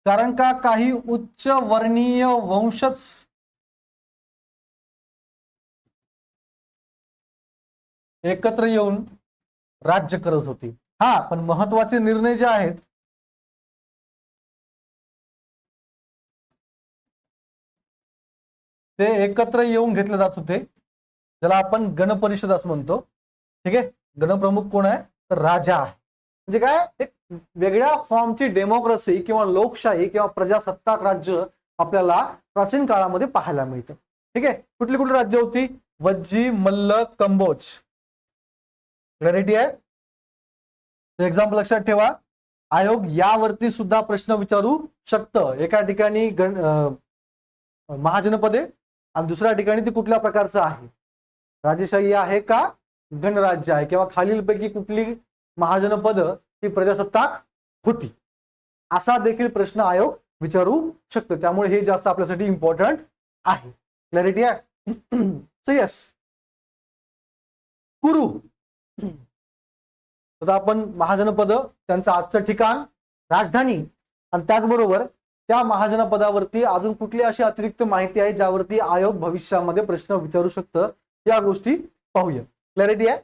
कारण का काही उच्च वर्णीय वंशज एकत्र येऊन राज्य करत होती. हा, पण महत्वाचे निर्णय जे आहेत ते एकत्र येऊन घेतले जात होते, ज्याला आपण गणपरिषद असं म्हणतो. ठीक आहे. गणप्रमुख कोण आहे? तर राजा आहे. म्हणजे काय? एक वेगळ्या फॉर्मची डेमोक्रेसी किंवा लोकशाही किंवा प्रजासत्ताक राज्य आपल्याला प्राचीन काळामध्ये पाहायला मिळतं. ठीक आहे. कुठली कुठली राज्य होती? वज्जी, मल्ल, कंबोज. क्लॅरिटी आहे. एक्झाम्पल लक्षात ठेवा. आयोग यावरती सुद्धा प्रश्न विचारू शकतं. एका ठिकाणी महाजनपदे आणि दुसऱ्या ठिकाणी ती कुठल्या प्रकारचं आहे? राजेशाही आहे का गणराज्य आहे, किंवा खालीलपैकी कुठली महाजनपद ही प्रजासत्ताक होती, असा देखील प्रश्न आयोग विचारू शकतो. त्यामुळे हे जास्त आपल्यासाठी इम्पॉर्टंट आहे. क्लॅरिटी आहे. सो यस, कुरु. तर आपण महाजनपद, त्यांचं आजचं ठिकाण, राजधानी आणि त्याचबरोबर त्या महाजनपदावरती अजून कुठली अशी अतिरिक्त माहिती आहे ज्यावरती आयोग भविष्यामध्ये प्रश्न विचारू शकतं, या गोष्टी पाहूया. क्लॅरिटी आहे.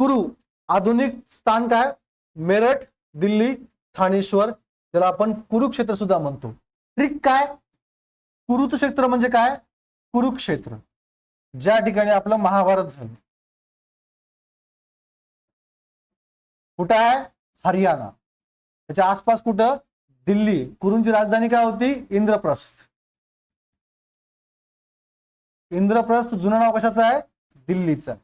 कुरु आधुनिक स्थान काय? मेरठ, दिल्ली, ठाणेश्वर, ज्याला आपण कुरुक्षेत्र सुद्धा म्हणतो. ट्रिक काय? कुरुचं क्षेत्र म्हणजे काय? कुरुक्षेत्र, ज्या ठिकाणी आपलं महाभारत झालं. कुठं आहे? हरियाणा. त्याच्या आसपास कुठं? दिल्ली. कुरूंची राजधानी काय होती? इंद्रप्रस्थ. इंद्रप्रस्थ जुनं नाव कशाचं आहे? दिल्लीचं.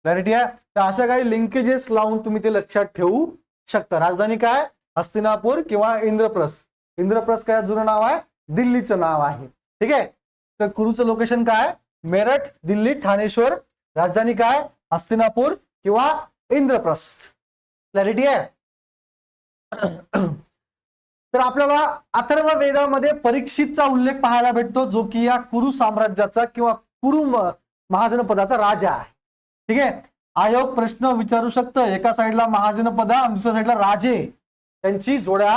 क्लॅरिटी आहे. तर अशा काही लिंकेजेस लावून तुम्ही ते लक्षात ठेवू शकता. राजधानी काय? हस्तिनापूर किंवा इंद्रप्रस्थ. इंद्रप्रस्थ काय जुनं नाव आहे? दिल्लीचं नाव आहे. ठीक आहे. तर कुरूचं लोकेशन काय? मेरठ, दिल्ली, ठाणेश्वर. राजधानी काय? हस्तिनापूर किंवा इंद्रप्रस्थ. क्लॅरिटी आहे. तर आपल्याला अथर्व वेदामध्ये परीक्षितचा उल्लेख पाहायला भेटतो, जो की या कुरु साम्राज्याचा किंवा कुरु महाजनपदाचा राजा आहे. ठीक आहे. आयोग प्रश्न विचारू शकतं, एका साईडला महाजनपद आणि दुसऱ्या साईडला राजे, त्यांची जोड्या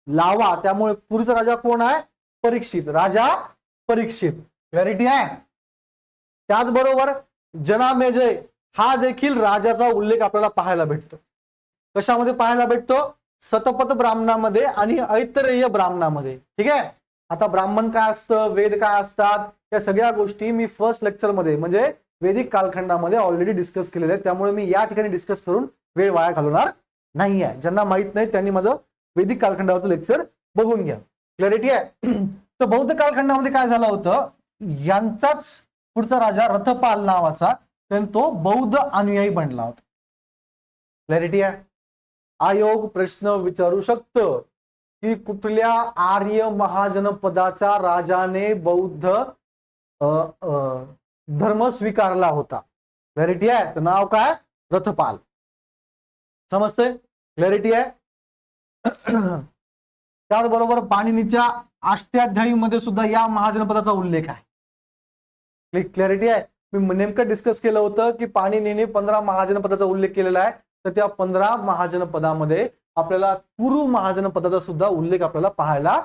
लावा. त्यामुळे कुरुचा राजा कोण आहे? परीक्षित. राजा परीक्षित. क्लॅरिटी आहे. त्याचबरोबर जनामेजय हा देखील राजाचा उल्लेख आपल्याला पाहायला भेटतो. कशामध्ये पाहायला भेटतो? शतपथ ब्राह्मणामध्ये आणि ऐतरेय ब्राह्मणामध्ये. ठीक आहे. आता ब्राह्मण काय असतं, वेद काय असतात, या सगळ्या गोष्टी मी फर्स्ट लेक्चर मध्ये म्हणजे वैदिक कालखंडामध्ये ऑलरेडी डिस्कस केलेले आहेत. त्यामुळे मी या ठिकाणी डिस्कस करून वेळ वाया घालवणार नाही आहे. ज्यांना माहित नाही त्यांनी माझं वैदिक कालखंडावरचं लेक्चर बघून घ्या. क्लॅरिटी आहे. तर बौद्ध कालखंडामध्ये काय झालं होतं, यांचाच पुढचा राजा रथपाल नावाचा, तर तो बौद्ध अनुयायी बनला होता. क्लॅरिटी आहे. आयोग प्रश्न विचारू शकतं की कुठल्या आर्य महाजनपदाच्या राजाने बौद्ध धर्म स्वीकारला होता? क्लॅरिटी आहे. तर नाव काय? रथपाल. समजतंय? क्लॅरिटी आहे. त्याचबरोबर पाणिनीच्या अष्टाध्यायीमध्ये सुद्धा या महाजनपदाचा उल्लेख आहे. क्लॅरिटी आहे. मी नेमकं डिस्कस केलं होतं की पाणिनीने 15 महाजनपदाचा उल्लेख केलेला आहे. तर त्या 15 महाजनपदामध्ये आपल्याला कुरु महाजनपदाचा सुद्धा उल्लेख आपल्याला पाहायला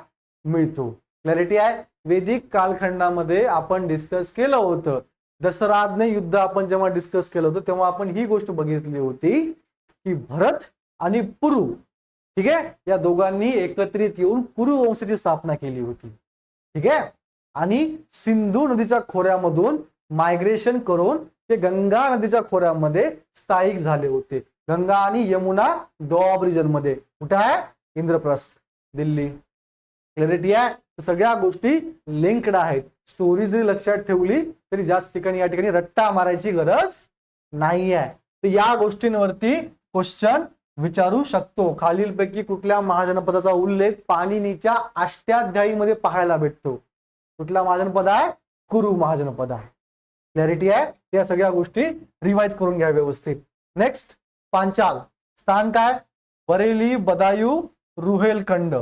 मिळतो. क्लॅरिटी आहे. वैदिक कालखंडामध्ये आपण डिस्कस केलं होतं, दशराधने युद्ध आपण जेव्हा डिस्कस केलं होतं तेव्हा आपण ही गोष्ट बघितली होती की भरत आणि पुरु, ठीक आहे, या दोघांनी एकत्रित येऊन कुरु वंशाची स्थापना केली होती. ठीक आहे. आणि सिंधू नदीच्या खोऱ्यामधून मायग्रेशन करून ते गंगा नदीच्या खोऱ्यामध्ये स्थायिक झाले होते. गंगा आणि यमुना डॉब रिजन मध्ये. कुठे आहे? इंद्रप्रस्थ, दिल्ली. क्लॅरिटी आहे. सगळ्या गोष्टी लिंक्ड आहेत. स्टोरी जरी लक्षात ठेवली तरी जास्त ठिकाणी या ठिकाणी रट्टा मारायची गरज नाही आहे. तर या गोष्टींवरती क्वेश्चन विचारू शकतो. खालीलपैकी कुठल्या महाजनपदाचा उल्लेख पाणिनीच्या अष्टाध्यायीमध्ये पाहायला भेटतो? कुठला महाजनपद आहे? कुरु महाजनपद आहे. क्लॅरिटी आहे. त्या सगळ्या गोष्टी रिवाइज करून घ्या व्यवस्थित. नेक्स्ट, पांचाल स्थान काय? बरेली, बदायूं, रुहेलखंड.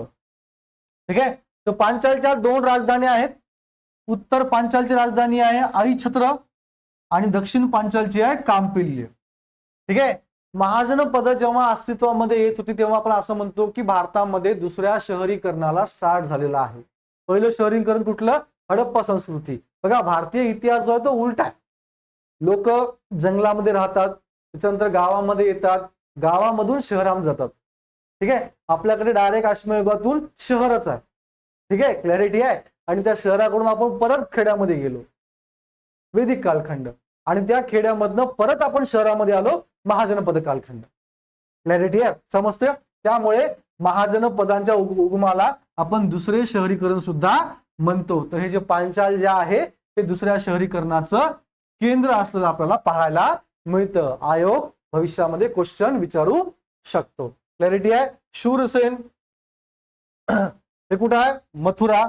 ठीक आहे. तर पांचालच्या 2 राजधानी आहेत. उत्तर पांचालची राजधानी आहे अरिछत्र आणि दक्षिण पांचालची आहे कांपिल्य. ठीक आहे. महाजनपद जेव्हा अस्तित्वामध्ये येत होती तेव्हा आपण असं म्हणतो की भारतामध्ये दुसऱ्या शहरीकरणाला स्टार्ट झालेला आहे. पहिलं शहरीकरण कुठलं? हडप्पा संस्कृती. बघा, भारतीय इतिहास जो आहे तो उलटा आहे. लोक जंगलामध्ये राहतात, त्याच्यानंतर गावामध्ये येतात, गावामधून शहरामध्ये जातात. ठीक आहे. आपल्याकडे डायरेक्ट अश्मयुगातून शहरच आहे. ठीक आहे. क्लॅरिटी आहे. आणि त्या शहराकडून आपण परत खेड्यामध्ये गेलो, वैदिक कालखंड, आणि त्या खेड्यामधनं परत आपण शहरामध्ये आलो, महाजनपद कालखंड. क्लॅरिटी आहे. समजते? त्यामुळे महाजनपदांच्या उगमाला आपण दुसरे शहरीकरण सुद्धा म्हणतो. तर हे जे पांचाल जे आहे ते दुसऱ्या शहरीकरणाचं केंद्र असलेलं आपल्याला पाहायला मिळतं. आयोग भविष्यामध्ये क्वेश्चन विचारू शकतो. क्लॅरिटी आहे. शूरसेन हे कुठं आहे? मथुरा,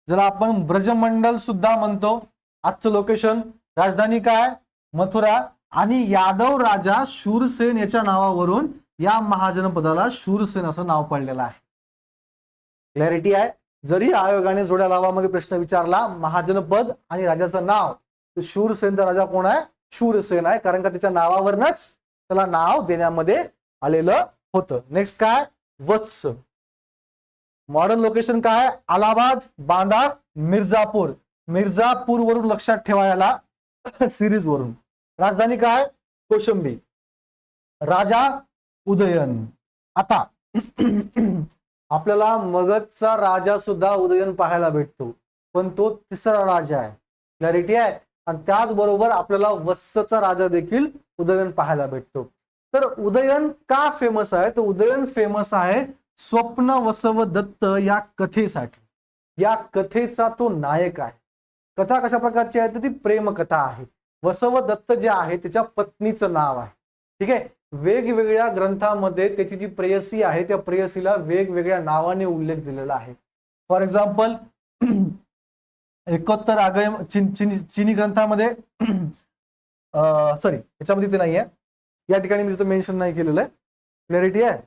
ज्याला आपण ब्रजमंडल सुद्धा म्हणतो. आजचं लोकेशन, राजधानी काय? मथुरा. आणि यादव राजा शूरसेन याच्या नावावरून या महाजनपदाला शूरसेन असं नाव पडलेलं आहे. क्लॅरिटी आहे. जरी आयोगाने जोड्या लावामध्ये प्रश्न विचारला महाजनपद आणि राजाचं नाव, तर शूरसेनचा राजा कोण आहे? शूरसेन आहे, कारण का त्याच्या नावावरनच त्याला नाव देण्यामध्ये आलेलं होतं. नेक्स्ट काय, वत्स. मॉडर्न लोकेशन काय, अलाहाबाद, बांदा, मिर्जापूर. मिर्जापूर वरून लक्षात ठेवा याला, सिरीज वरून. राजधानी काय, कौशंबी. राजा उदयन. आता आपल्याला मगधचा राजा सुद्धा उदयन पाहायला भेटतो, पण तो तिसरा राजा आहे. क्लॅरिटी आहे. आणि त्याचबरोबर आपल्याला वत्सचा राजा देखील उदयन पाहायला भेटतो. तर उदयन का फेमस आहे, तर उदयन फेमस आहे स्वप्न वसव दत्त या कथेसाठी. या कथेचा तो नायक आहे. कथा कशा प्रकारची आहे, तर ती प्रेमकथा आहे. वसव दत्त जे आहे त्याच्या पत्नीचं नाव आहे. ठीक आहे. वेगवेगळ्या ग्रंथामध्ये त्याची जी प्रेयसी आहे त्या प्रेयसीला वेगवेगळ्या नावाने उल्लेख दिलेला आहे. फॉर एक्झाम्पल 71 आगम चीनी ग्रंथामध्ये सॉरी याच्यामध्ये ते नाहीये, या ठिकाणी मी तिथं मेन्शन नाही केलेलं आहे. क्लॅरिटी आहे.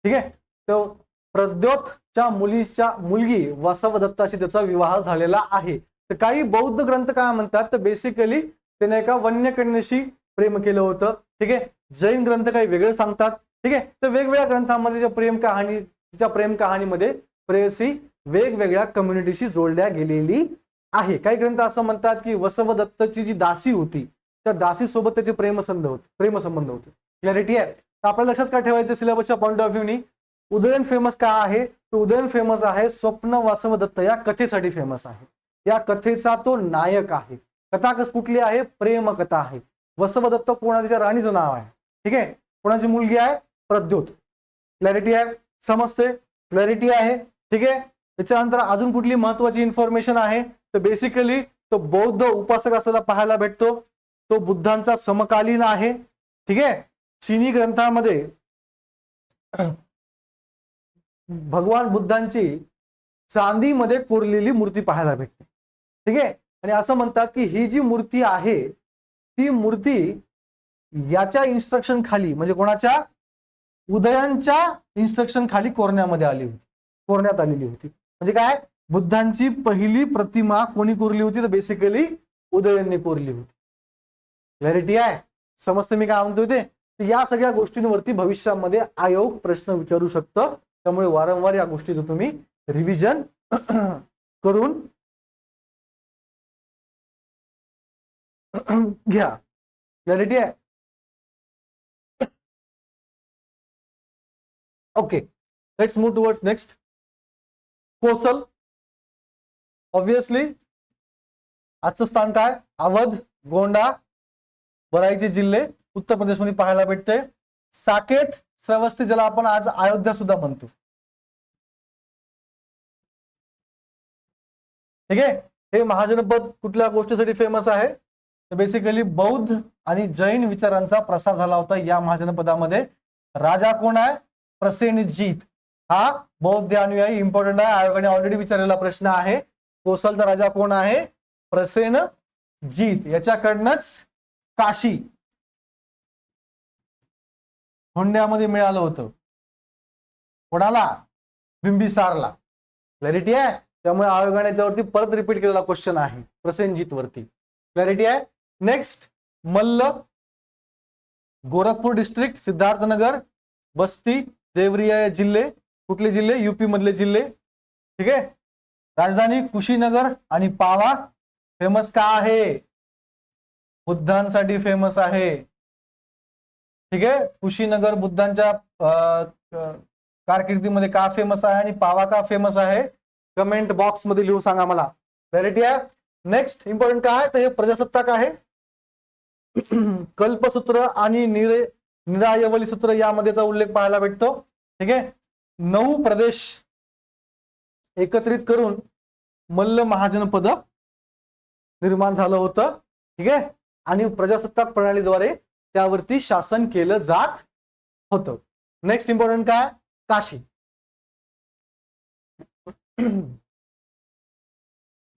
ठीक आहे. तो प्रद्योतच्या मुलगी वसवदत्ताशी त्याचा विवाह झालेला आहे. तर काही बौद्ध ग्रंथ काय म्हणतात, तर बेसिकली त्याने एका वन्यकन्येशी प्रेम केलं होतं. ठीक आहे. जैन ग्रंथ काही वेगळे सांगतात. ठीक आहे. तर वेगवेगळ्या ग्रंथांमध्ये प्रेम कहाणीमध्ये प्रेयसी वेगवेगळ्या कम्युनिटीशी जोडल्या गेलेली आहे. काही ग्रंथ असं म्हणतात की वसवदत्तची जी दासी होती त्या दासी सोबत त्याचे प्रेमसंबंध होते. क्लॅरिटी आहे. तर आपल्या लक्षात काय ठेवायचं सिलेबसच्या पॉईंट ऑफ व्ह्यूनी, उदयन फेमस का आहे, तो उदयन फेमस आहे स्वप्न वासवदत्त या कथेसाठी फेमस आहे. या कथेचा तो नायक आहे. कथा कुठली आहे, प्रेम कथा आहे. वसवदत्त कोणाच्या राणीचं नाव आहे. ठीक आहे. कोणाची मुलगी आहे, प्रद्योत. क्लॅरिटी आहे, समजते, क्लॅरिटी आहे. ठीक आहे. त्याच्यानंतर अजून कुठली महत्वाची इन्फॉर्मेशन आहे, तर बेसिकली तो बौद्ध उपासक असलेला पाहायला भेटतो. तो बुद्धांचा समकालीन आहे. ठीक आहे. चीनी ग्रंथामध्ये भगवान बुद्धांची चांदीमध्ये कोरलेली मूर्ती पाहायला भेटते. ठीक आहे. आणि असं म्हणतात की ही जी मूर्ती आहे ती मूर्ती याच्या इन्स्ट्रक्शन खाली, म्हणजे कोणाच्या, उदयनच्या इन्स्ट्रक्शन खाली कोरण्यात आलेली होती. म्हणजे काय, बुद्धांची पहिली प्रतिमा कोणी कोरली होती, तर बेसिकली उदयनने कोरली होती. क्लॅरिटी आहे, समजते मी काय म्हणतोय ते. या सगळ्या गोष्टींवरती भविष्यामध्ये आयोग प्रश्न विचारू शकतं. त्यामुळे वारंवार या गोष्टीचं तुम्ही रिव्हिजन करून घ्या. क्लॅरिटी आहे. Okay, let's move towards next. Kosala. Obviously आजचं स्थान काय, अवध, गोंडा, बराईचे जिल्हे उत्तर प्रदेशमध्ये पाहायला भेटते. साकेत, श्रावस्ती, ज्याला आपण आज अयोध्या सुद्धा म्हणतो. ठीक आहे. हे महाजनपद कुठल्या गोष्टीसाठी फेमस आहे, तर बेसिकली बौद्ध आणि जैन विचारांचा प्रसार झाला होता या महाजनपदामध्ये. राजा कोण आहे, प्रसेनजीत. हा बौद्ध अनुयायी, इम्पॉर्टंट आहे, आयोगाने ऑलरेडी विचारलेला प्रश्न आहे. कोसलचा राजा कोण आहे, प्रसेनजीत. याच्याकडनंच काशी हुंड्यामध्ये मिळालं होतं. कोणाला, बिंबिसारला. क्लॅरिटी आहे. त्यामुळे आयोगाने याच्यावरती परत रिपीट केलेला क्वेश्चन आहे प्रसेनजीत वरती. क्लॅरिटी आहे. नेक्स्ट, मल्ल. गोरखपूर डिस्ट्रिक्ट, सिद्धार्थनगर, बस्ती, देवरिया जिल्हे. कुठले जिल्हे, यूपी मधले जिल्हे. ठीक आहे. राजधानी कुशीनगर आणि पावा. फेमस का आहे, बुद्धांसाठी फेमस आहे. ठीक आहे. कुशीनगर बुद्धांच्या कारकिर्दीमध्ये का फेमस आहे आणि पावा का फेमस आहे, कमेंट बॉक्स मध्ये लिहून सांगा मला. क्लॅरिटी आहे. नेक्स्ट इम्पॉर्टंट काय आहे, तर हे प्रजासत्ताक आहे. कल्पसूत्र आणि निरायवली सूत्र यामध्येचा उल्लेख पाहायला भेटतो. ठीक आहे. 9 प्रदेश एकत्रित करून मल्ल महाजनपद निर्माण झालं होतं. ठीक आहे. आणि प्रजासत्ताक प्रणालीद्वारे त्यावरती शासन केलं जात होतं. नेक्स्ट इम्पॉर्टंट काय, काशी.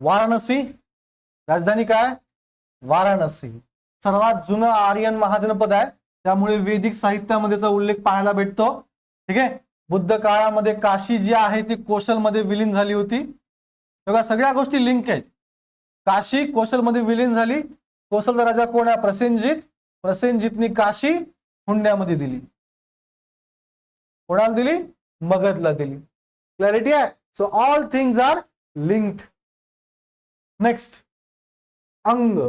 वाराणसी, राजधानी काय, वाराणसी. सर्वात जुनं आर्यन महाजनपद आहे, त्यामुळे वैदिक साहित्यामध्येचा उल्लेख पाहायला भेटतो. ठीक आहे. बुद्ध काळामध्ये काशी जी आहे ती कोशलमध्ये विलीन झाली होती. बघा सगळ्या गोष्टी लिंक आहेत. काशी कोशलमध्ये विलीन झाली. कोसलचा राजा कोण आहे? प्रसेनजित. प्रसेनजितनी काशी हुंड्यामध्ये दिली. कोणाला दिली? मगधला दिली. क्लॅरिटी आहे. So all things are linked. Next Anga.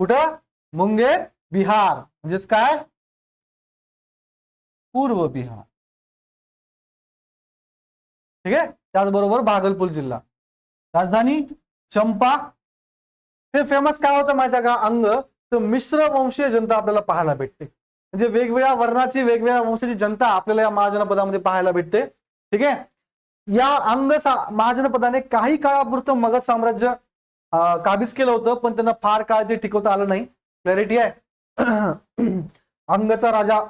कुठं? मुंगेर बिहार, म्हणजेच काय? पूर्व बिहार. ठीक आहे. त्याचबरोबर भागलपूर जिल्हा. राजधानी चंपा. हे फेमस काय होतं माहिती आहे का? अंग. तर मिश्र वंशीय जनता आपल्याला पाहायला भेटते. म्हणजे वेगवेगळ्या वर्णाची वेगवेगळ्या वंशाची जनता आपल्याला या महाजनपदामध्ये पाहायला भेटते. ठीक आहे. या अंग महाजनपदाने काही काळापुरतं मगध साम्राज्य काबीज केलं होतं, पण त्यांना फार काळ ते टिकवता आलं नाही. क्लॅरिटी आहे. अंगचा राजा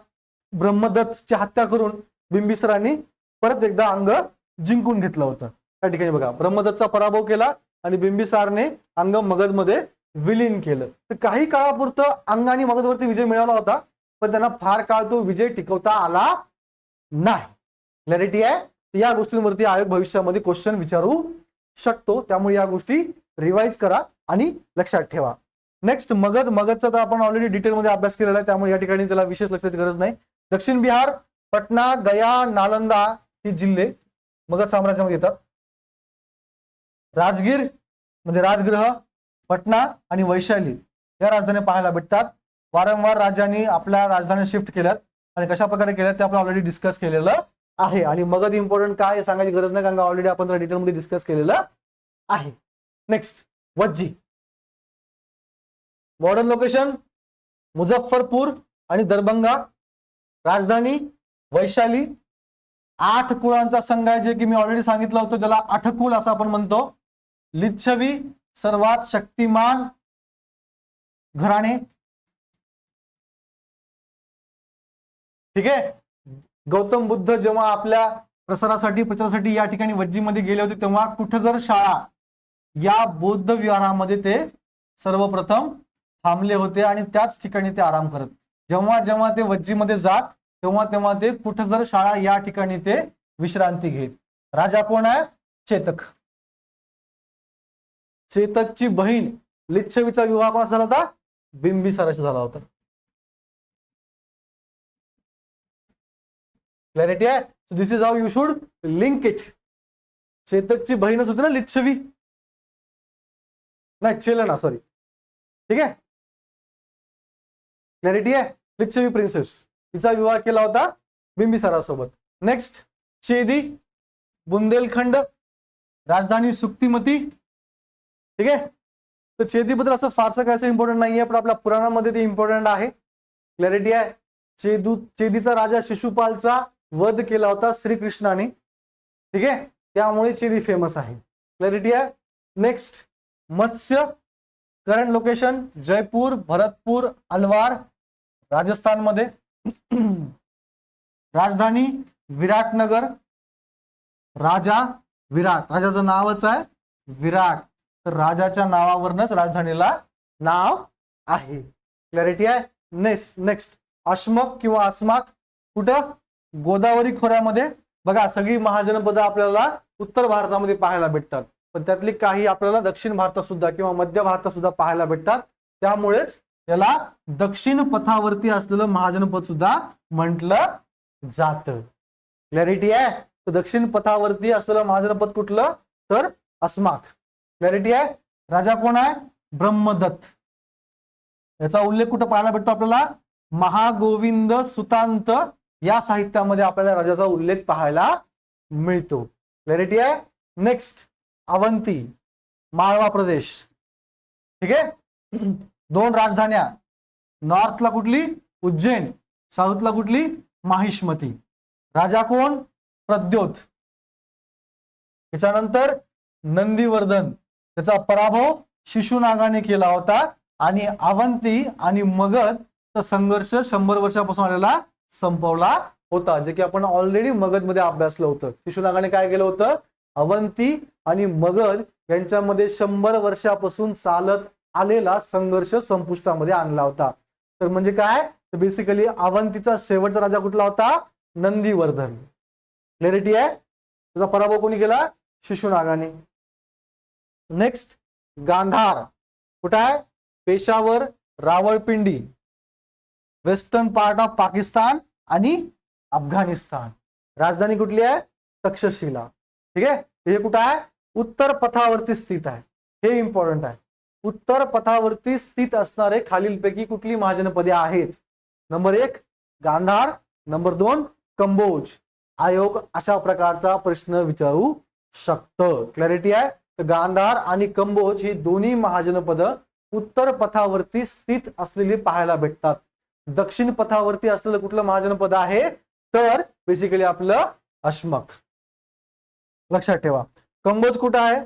ब्रह्मदत्तची हत्या करून बिंबिसारांनी परत एकदा अंग जिंकून घेतलं होतं. त्या ठिकाणी बघा ब्रह्मदत्तचा पराभव केला आणि बिंबिसारने अंग मगधमध्ये विलीन केलं. तर काही काळापुरतं अंग आणि मगधवरती विजय मिळवला होता, पण त्यांना फार काळ तो विजय टिकवता आला नाही. क्लॅरिटी आहे. या गोष्टींवरती आयोग भविष्यामध्ये क्वेश्चन विचारू शकतो, त्यामुळे या गोष्टी रिवाइज करा आणि लक्षात ठेवा. नेक्स्ट मगधचा तर आपण ऑलरेडी डिटेलमध्ये अभ्यास केलेला आहे, त्यामुळे या ठिकाणी त्याला विशेष लक्षाची गरज नाही. दक्षिण बिहार, पटना, गया, नालंदा ही जिल्हे मगध साम्राज्यामध्ये येतात. राजगीर म्हणजे राजगृह, पटना आणि वैशाली या राजधानी पाहायला भेटतात. वारंवार राज्यांनी आपल्या राजधानी शिफ्ट केल्यात आणि कशा प्रकारे केल्यात ते आपण ऑलरेडी डिस्कस केलेलं आहे. आणि मगध इम्पॉर्टंट काय सांगायची गरज नाही, कारण ऑलरेडी आपण डिटेलमध्ये डिस्कस केलेलं आहे. Next Vajji. Modern location Muzaffarpur आणि दरभंगा. राजधानी वैशाली. 8 कुळांचा संघ आहे, जे की मी ऑलरेडी सांगितलं होतं, ज्याला आठकुल असं आपण म्हणतो. लिच्छवी सर्वात शक्तिमान घराणे. ठीक आहे. गौतम बुद्ध जेव्हा आपल्या प्रचारासाठी या ठिकाणी वज्जीमध्ये गेले होते, तेव्हा कुठगर शाळा या बौद्ध विहारामध्ये ते सर्वप्रथम थांबले होते आणि त्याच ठिकाणी ते आराम करत. जेव्हा जेव्हा ते वज्जीमध्ये जात तेव्हा तेव्हा ते कुठगर शाळा या ठिकाणी ते विश्रांती घेत. राजा कोण आहे? चेतक. चेतकची बहीण लिच्छवीचा विवाह कोणाचा झाला होता? बिंबिसाराशी झाला होता. क्लॅरिटी आहे. This is how you should link it. चेतकची बहीणच होती ना लिच्छवी, नाही चेलना, सॉरी. ठीक आहे. क्लॅरिटी आहे. लिच्छवी प्रिन्सेस, तिचा विवाह केला होता बिंबिसारासोबत. नेक्स्ट चेदी, बुंदेलखंड. राजधानी सुक्तीमती. ठीक आहे. तर चेदीबद्दल असं फारसं काय असं इम्पॉर्टंट नाहीये, पण आपल्या पुराणामध्ये ते इम्पॉर्टंट आहे. क्लॅरिटी आहे. चेदीचा राजा शिशुपालचा वध केला होता श्रीकृष्णाने. ठीक आहे. त्यामुळे चेदी फेमस आहे. क्लॅरिटी आहे. नेक्स्ट मत्स्य. करंट लोकेशन जयपूर, भरतपूर, अलवार राजस्थानमध्ये. राजधानी विराटनगर. राजा विराट, राजाचं नावच आहे विराट, तर राजाच्या नावावरनच राजधानीला नाव आहे. क्लॅरिटी आहे. नेक्स्ट अश्मक किंवा अस्माक. कुठं? गोदावरी खोऱ्यामध्ये. बघा सगळी महाजनपदं आपल्याला उत्तर भारतामध्ये पाहायला भेटतात, पण त्यातली काही आपल्याला दक्षिण भारतात सुद्धा किंवा मध्य भारतात सुद्धा पाहायला भेटतात. त्यामुळेच याला दक्षिण पथावरती असलेलं महाजनपद सुद्धा म्हटलं जातं. क्लॅरिटी आहे. तर दक्षिण पथावरती असलेलं महाजनपद कुठलं? तर अस्माक. क्लॅरिटी आहे. राजा कोण आहे? ब्रह्मदत्त. याचा उल्लेख कुठं पाहायला भेटतो आपल्याला? महागोविंद सुतांत या साहित्यामध्ये आपल्याला राजाचा उल्लेख पाहायला मिळतो. क्लॅरिटी आहे. नेक्स्ट अवंती, माळवा प्रदेश. ठीक आहे. 2 राजधान्या. नॉर्थला कुठली? उज्जैन. साऊथला कुठली? माहिष्मती. राजा कोण? प्रद्योत. त्याच्यानंतर नंदीवर्धन, त्याचा पराभव शिशुनागाने केला होता. आणि अवंती आणि मगधचा संघर्ष 100 वर्षापासून आलेला संपवला होता, जे की आपण ऑलरेडी मगधमध्ये अभ्यासलं होतं. शिशुनागाने काय केलं होतं? अवंती आणि मगध यांच्यामध्ये 100 वर्षापासून चालत आलेला संघर्ष संपुष्टामध्ये आणला होता. तर म्हणजे काय? तर बेसिकली अवंतीचा शेवटचा राजा कुठला होता? नंदीवर्धन. क्लॅरिटी आहे. त्याचा पराभव कोणी केला? शिशुनागाने. नेक्स्ट गांधार कुठं आहे? Peshawar, Rawalpindi, western part of Pakistan आणि अफगाणिस्तान. राजधानी कुठली आहे? तक्षशिला. ठीक आहे. हे कुठं आहे? उत्तर पथावरती स्थित आहे. हे इम्पॉर्टंट आहे. उत्तर पथावरती स्थित असणारे खालीलपैकी कुठली महाजनपदे आहेत? Number 1 Gandhara, number 2 Kamboja. आयोग अशा प्रकारचा प्रश्न विचारू शकतं. क्लॅरिटी आहे. तर गांधार आणि कंबोज ही दोन्ही महाजनपद उत्तर पथावरती स्थित असलेली पाहायला भेटतात. दक्षिण पथावरती असलेलं कुठलं महाजनपद आहे? तर बेसिकली आपलं अशमक. लक्षात ठेवा. कंबोज कुठं आहे?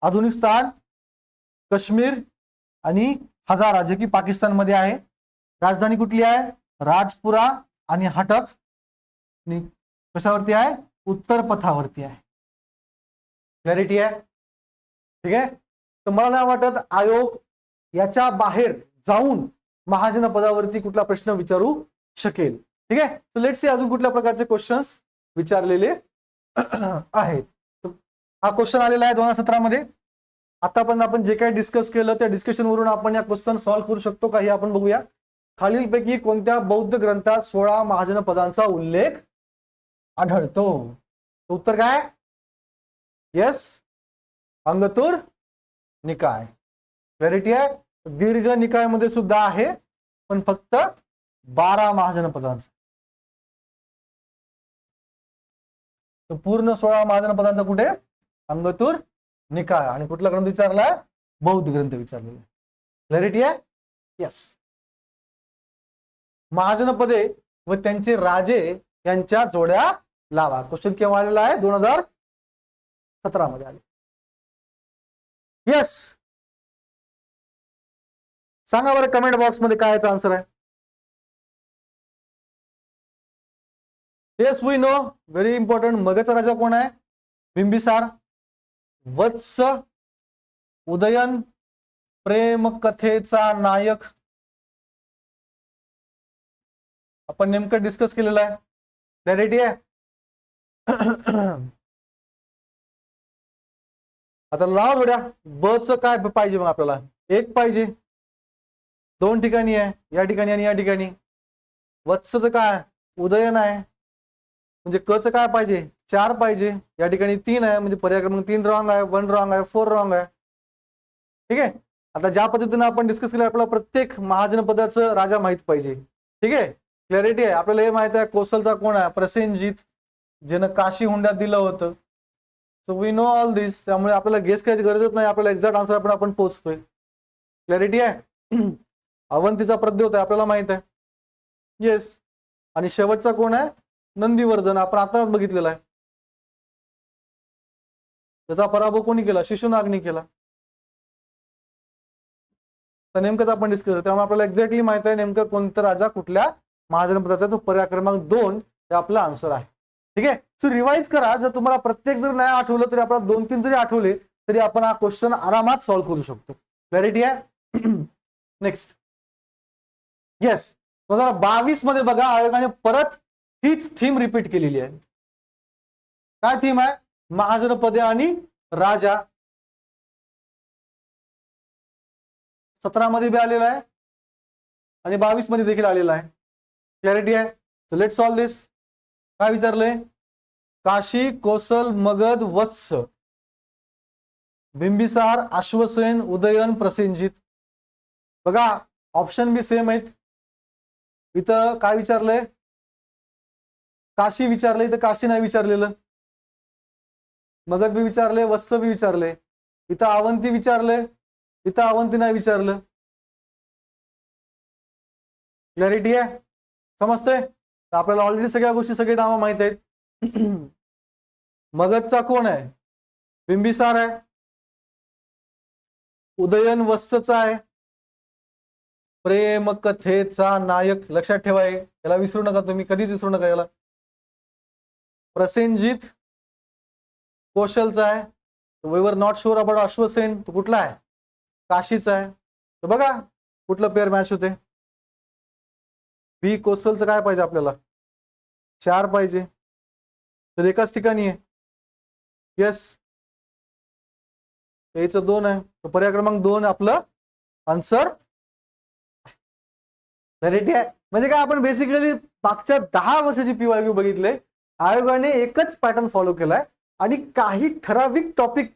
आधुनिक काश्मीर आणि हजारा जे की पाकिस्तानमध्ये आहे. राजधानी कुठली आहे? राजपुरा आणि हटक. कशावरती आहे? उत्तर पथावरती आहे. क्लॅरिटी आहे. ठीक आहे. तर मला नाही वाटत आयोग याच्या बाहेर जाऊन महाजनपदावरती कुठला प्रश्न विचारू शकेल. ठीक आहे. तर लेट्स सी अजून कुठल्या प्रकारचे क्वेश्चन्स विचारलेले आहेत. हा क्वेश्चन आलेला आहे 2017 मध्ये. आतापर्यंत आपण जे काही डिस्कस केलं त्या डिस्कशन वरून आपण या क्वेश्चन सॉल्व्ह करू शकतो का हे आपण बघूया. खालीलपैकी कोणत्या बौद्ध ग्रंथात 16 महाजनपदांचा उल्लेख आढळतो? उत्तर काय? येस, अंगतूर निकाय. क्लॅरिटी आहे. दीर्घ निकायमध्ये सुद्धा आहे पण फक्त 12 महाजनपदांचा. पूर्ण 16 महाजनपदांचा कुठे? अंगतूर निकाय. आणि कुठला ग्रंथ विचारलाय? बौद्ध ग्रंथ विचारलेला. क्लॅरिटी आहे. यस. महाजनपदे व त्यांचे राजे यांच्या जोड्या लावा. क्वेश्चन केव्हा आलेला आहे? 2017 मध्ये आले. येस. सांगा बरं कमेंट बॉक्स मध्ये काय याचा आन्सर आहे. Yes we know. Very important. मगधचा राजा कोण आहे? बिंबिसार. वत्स, उदयन, प्रेम कथेचा नायक. आपण नेमकं डिस्कस केलेलं आहे. क्लॅरिटी आहे. आता लावा थोड्या. ब च काय पाहिजे? मग आपल्याला 1 पाहिजे. 2 ठिकाणी आहे, या ठिकाणी आणि या ठिकाणी. वत्सचं काय? उदयन आहे. म्हणजे क च काय पाहिजे? 4 पाहिजे. या ठिकाणी 3 आहे म्हणजे पर्याय क्रमांक 3 रॉंग आहे, 1 रॉंग आहे, 4 रॉंग आहे. ठीक आहे. आता ज्या पद्धतीने आपण डिस्कस केलं आपल्याला प्रत्येक महाजनपदाचं राजा माहित पाहिजे. ठीक आहे. क्लॅरिटी आहे. आपल्याला हे माहित आहे कोसलचा कोण आहे? प्रसेनजित, ज्यानं काशी हुंड्यात दिलं होतं. सो वी नो ऑल दिस. त्यामुळे आपल्याला गेस करायची गरजच नाही. आपल्याला एक्झॅक्ट आन्सर आपण पोहोचतोय. क्लॅरिटी आहे. अवंतीचा प्रद्योत आहे आपल्याला माहित आहे. येस. आणि शेवटचा कोण आहे? नंदीवर्धन. आपण आता बघितलेला आहे. त्याचा पराभव कोणी केला? शिशुनागने केला. तर नेमकंच आपण डिस्कस केलं. त्यामुळे आपल्याला एक्झॅक्टली माहित आहे नेमकं कोणता राजा कुठल्या महाजनपदाचा. तो पर्याय क्रमांक 2 हे आपला आन्सर आहे. ठीक आहे. सो रिवाइज करा. जर तुम्हाला प्रत्येक जर नाही आठवलं तरी आपल्याला 2-3 जरी आठवले तरी आपण हा क्वेश्चन आरामात सॉल्व्ह करू शकतो. क्लॅरिटी आहे. नेक्स्ट. येस. 2022 मध्ये बघा आयोगाने परत हीच थीम रिपीट केलेली आहे. काय थीम आहे? महाजनपदे आणि राजा. 17 मध्ये बी आलेला आहे आणि 22 मध्ये देखील आलेला आहे. क्लॅरिटी आहे. सो लेट्स सॉल्व्ह दिस. काय विचारलंय? काशी, कोसल, मगध, वत्स, बिंबिसार, अश्वसेन, उदयन, प्रसेनजित. बघा ऑप्शन बी सेम आहेत. इथं काय विचारलंय? काशी विचारलंय. इथं काशी नाही विचारलेलं. मगध बी विचारले, वत्स बी विचारले. इथं अवंती विचारले, इथं अवंती नाही विचारलं. क्लॅरिटी आहे. समजतंय. तर आपल्याला ऑलरेडी सगळ्या गोष्टी सगळे नावं माहित आहेत. मगधचा कोण आहे? बिंबिसार आहे. उदयन वत्सचा आहे. प्रेम कथेचा नायक. लक्षात ठेवाय. याला विसरू नका तुम्ही. कधीच विसरू नका याला. प्रसेनजित कौशलचा आहे. We were not sure about Ashvasena. तो कुठला आहे? काशीचा आहे. तर बघा कुठलं पेअर मॅच होते. बी कोसलचं काय पाहिजे आपल्याला? 4 पाहिजे, तर एकाच ठिकाणी आहे. येस, याचं 2 आहे, तर पर्याय क्रमांक 2 आपलं आन्सर रेडी आहे. म्हणजे काय, आपण बेसिकली मागच्या 10 वर्षाची पीवायक्यू बघितले. आयोगाने एकच पॅटर्न फॉलो केलाय आणि काही ठराविक टॉपिक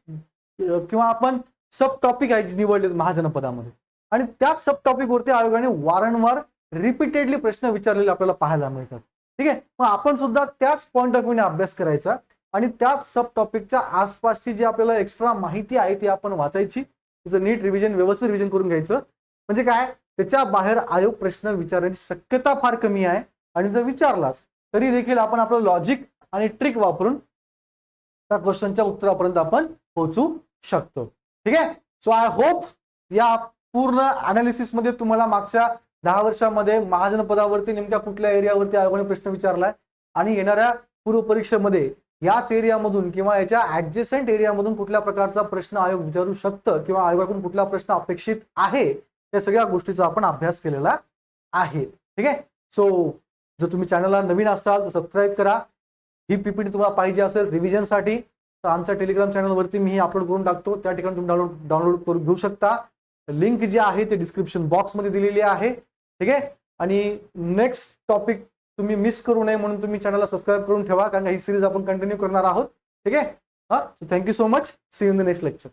किंवा आपण सब टॉपिक आहे निवडले महाजनपदामध्ये, आणि त्याच सब टॉपिक वरती आयोगाने वारंवार रिपीटेडली प्रश्न विचारलेले आपल्याला पाहायला मिळतात. ठीक आहे, मग आपण सुद्धा त्याच पॉइंट ऑफ व्ह्यूने अभ्यास करायचा आणि त्याच सब टॉपिकच्या आसपासची जी आपल्याला एक्स्ट्रा माहिती आहे ती आपण वाचायची, तिचं नीट रिव्हिजन, व्यवस्थित रिव्हिजन करून घ्यायचं. म्हणजे काय, त्याच्या बाहेर आयोग प्रश्न विचारण्याची शक्यता फार कमी आहे, आणि जर विचारलाच तरी देखील आपण आपलं लॉजिक आणि ट्रिक वापरून त्या क्वेश्चनच्या उत्तरापर्यंत आपण पोहोचू शकतो. ठीक आहे, सो आय होप या पूर्ण अनालिसिस मध्ये तुम्हाला मागच्या 10 वर्षामध्ये महाजनपदावरती नेमक्या कुठल्या एरियावरती आयोगाने प्रश्न विचारलाय आणि येणाऱ्या पूर्व परीक्षेमध्ये याच एरियामधून किंवा याच्या ऍडजेसेंट एरियामधून कुठल्या प्रकारचा प्रश्न आयोग विचारू शकतं किंवा आयोगाकडून कुठला प्रश्न अपेक्षित आहे, या सगळ्या गोष्टीचा आपण अभ्यास केलेला आहे. ठीक आहे, सो जर तुम्ही चॅनलला नवीन असाल तर सबस्क्राईब करा. ही पीपीटी तुम्हाला पाहिजे असेल रिव्हिजनसाठी तर आमच्या टेलिग्राम चॅनलवरती मी अपलोड करून टाकतो, त्या ठिकाणी तुम्ही डाउनलोड करून घेऊ शकता. लिंक जी आहे ते डिस्क्रिप्शन बॉक्समध्ये दिलेली आहे. ठीक आहे, आणि नेक्स्ट टॉपिक तुम्ही मिस करू नये म्हणून तुम्ही चॅनलला सबस्क्राईब करून ठेवा, कारण ही सिरीज आपण कंटिन्यू करणार आहोत. ठीक आहे, thank you so much. See you in the next lecture.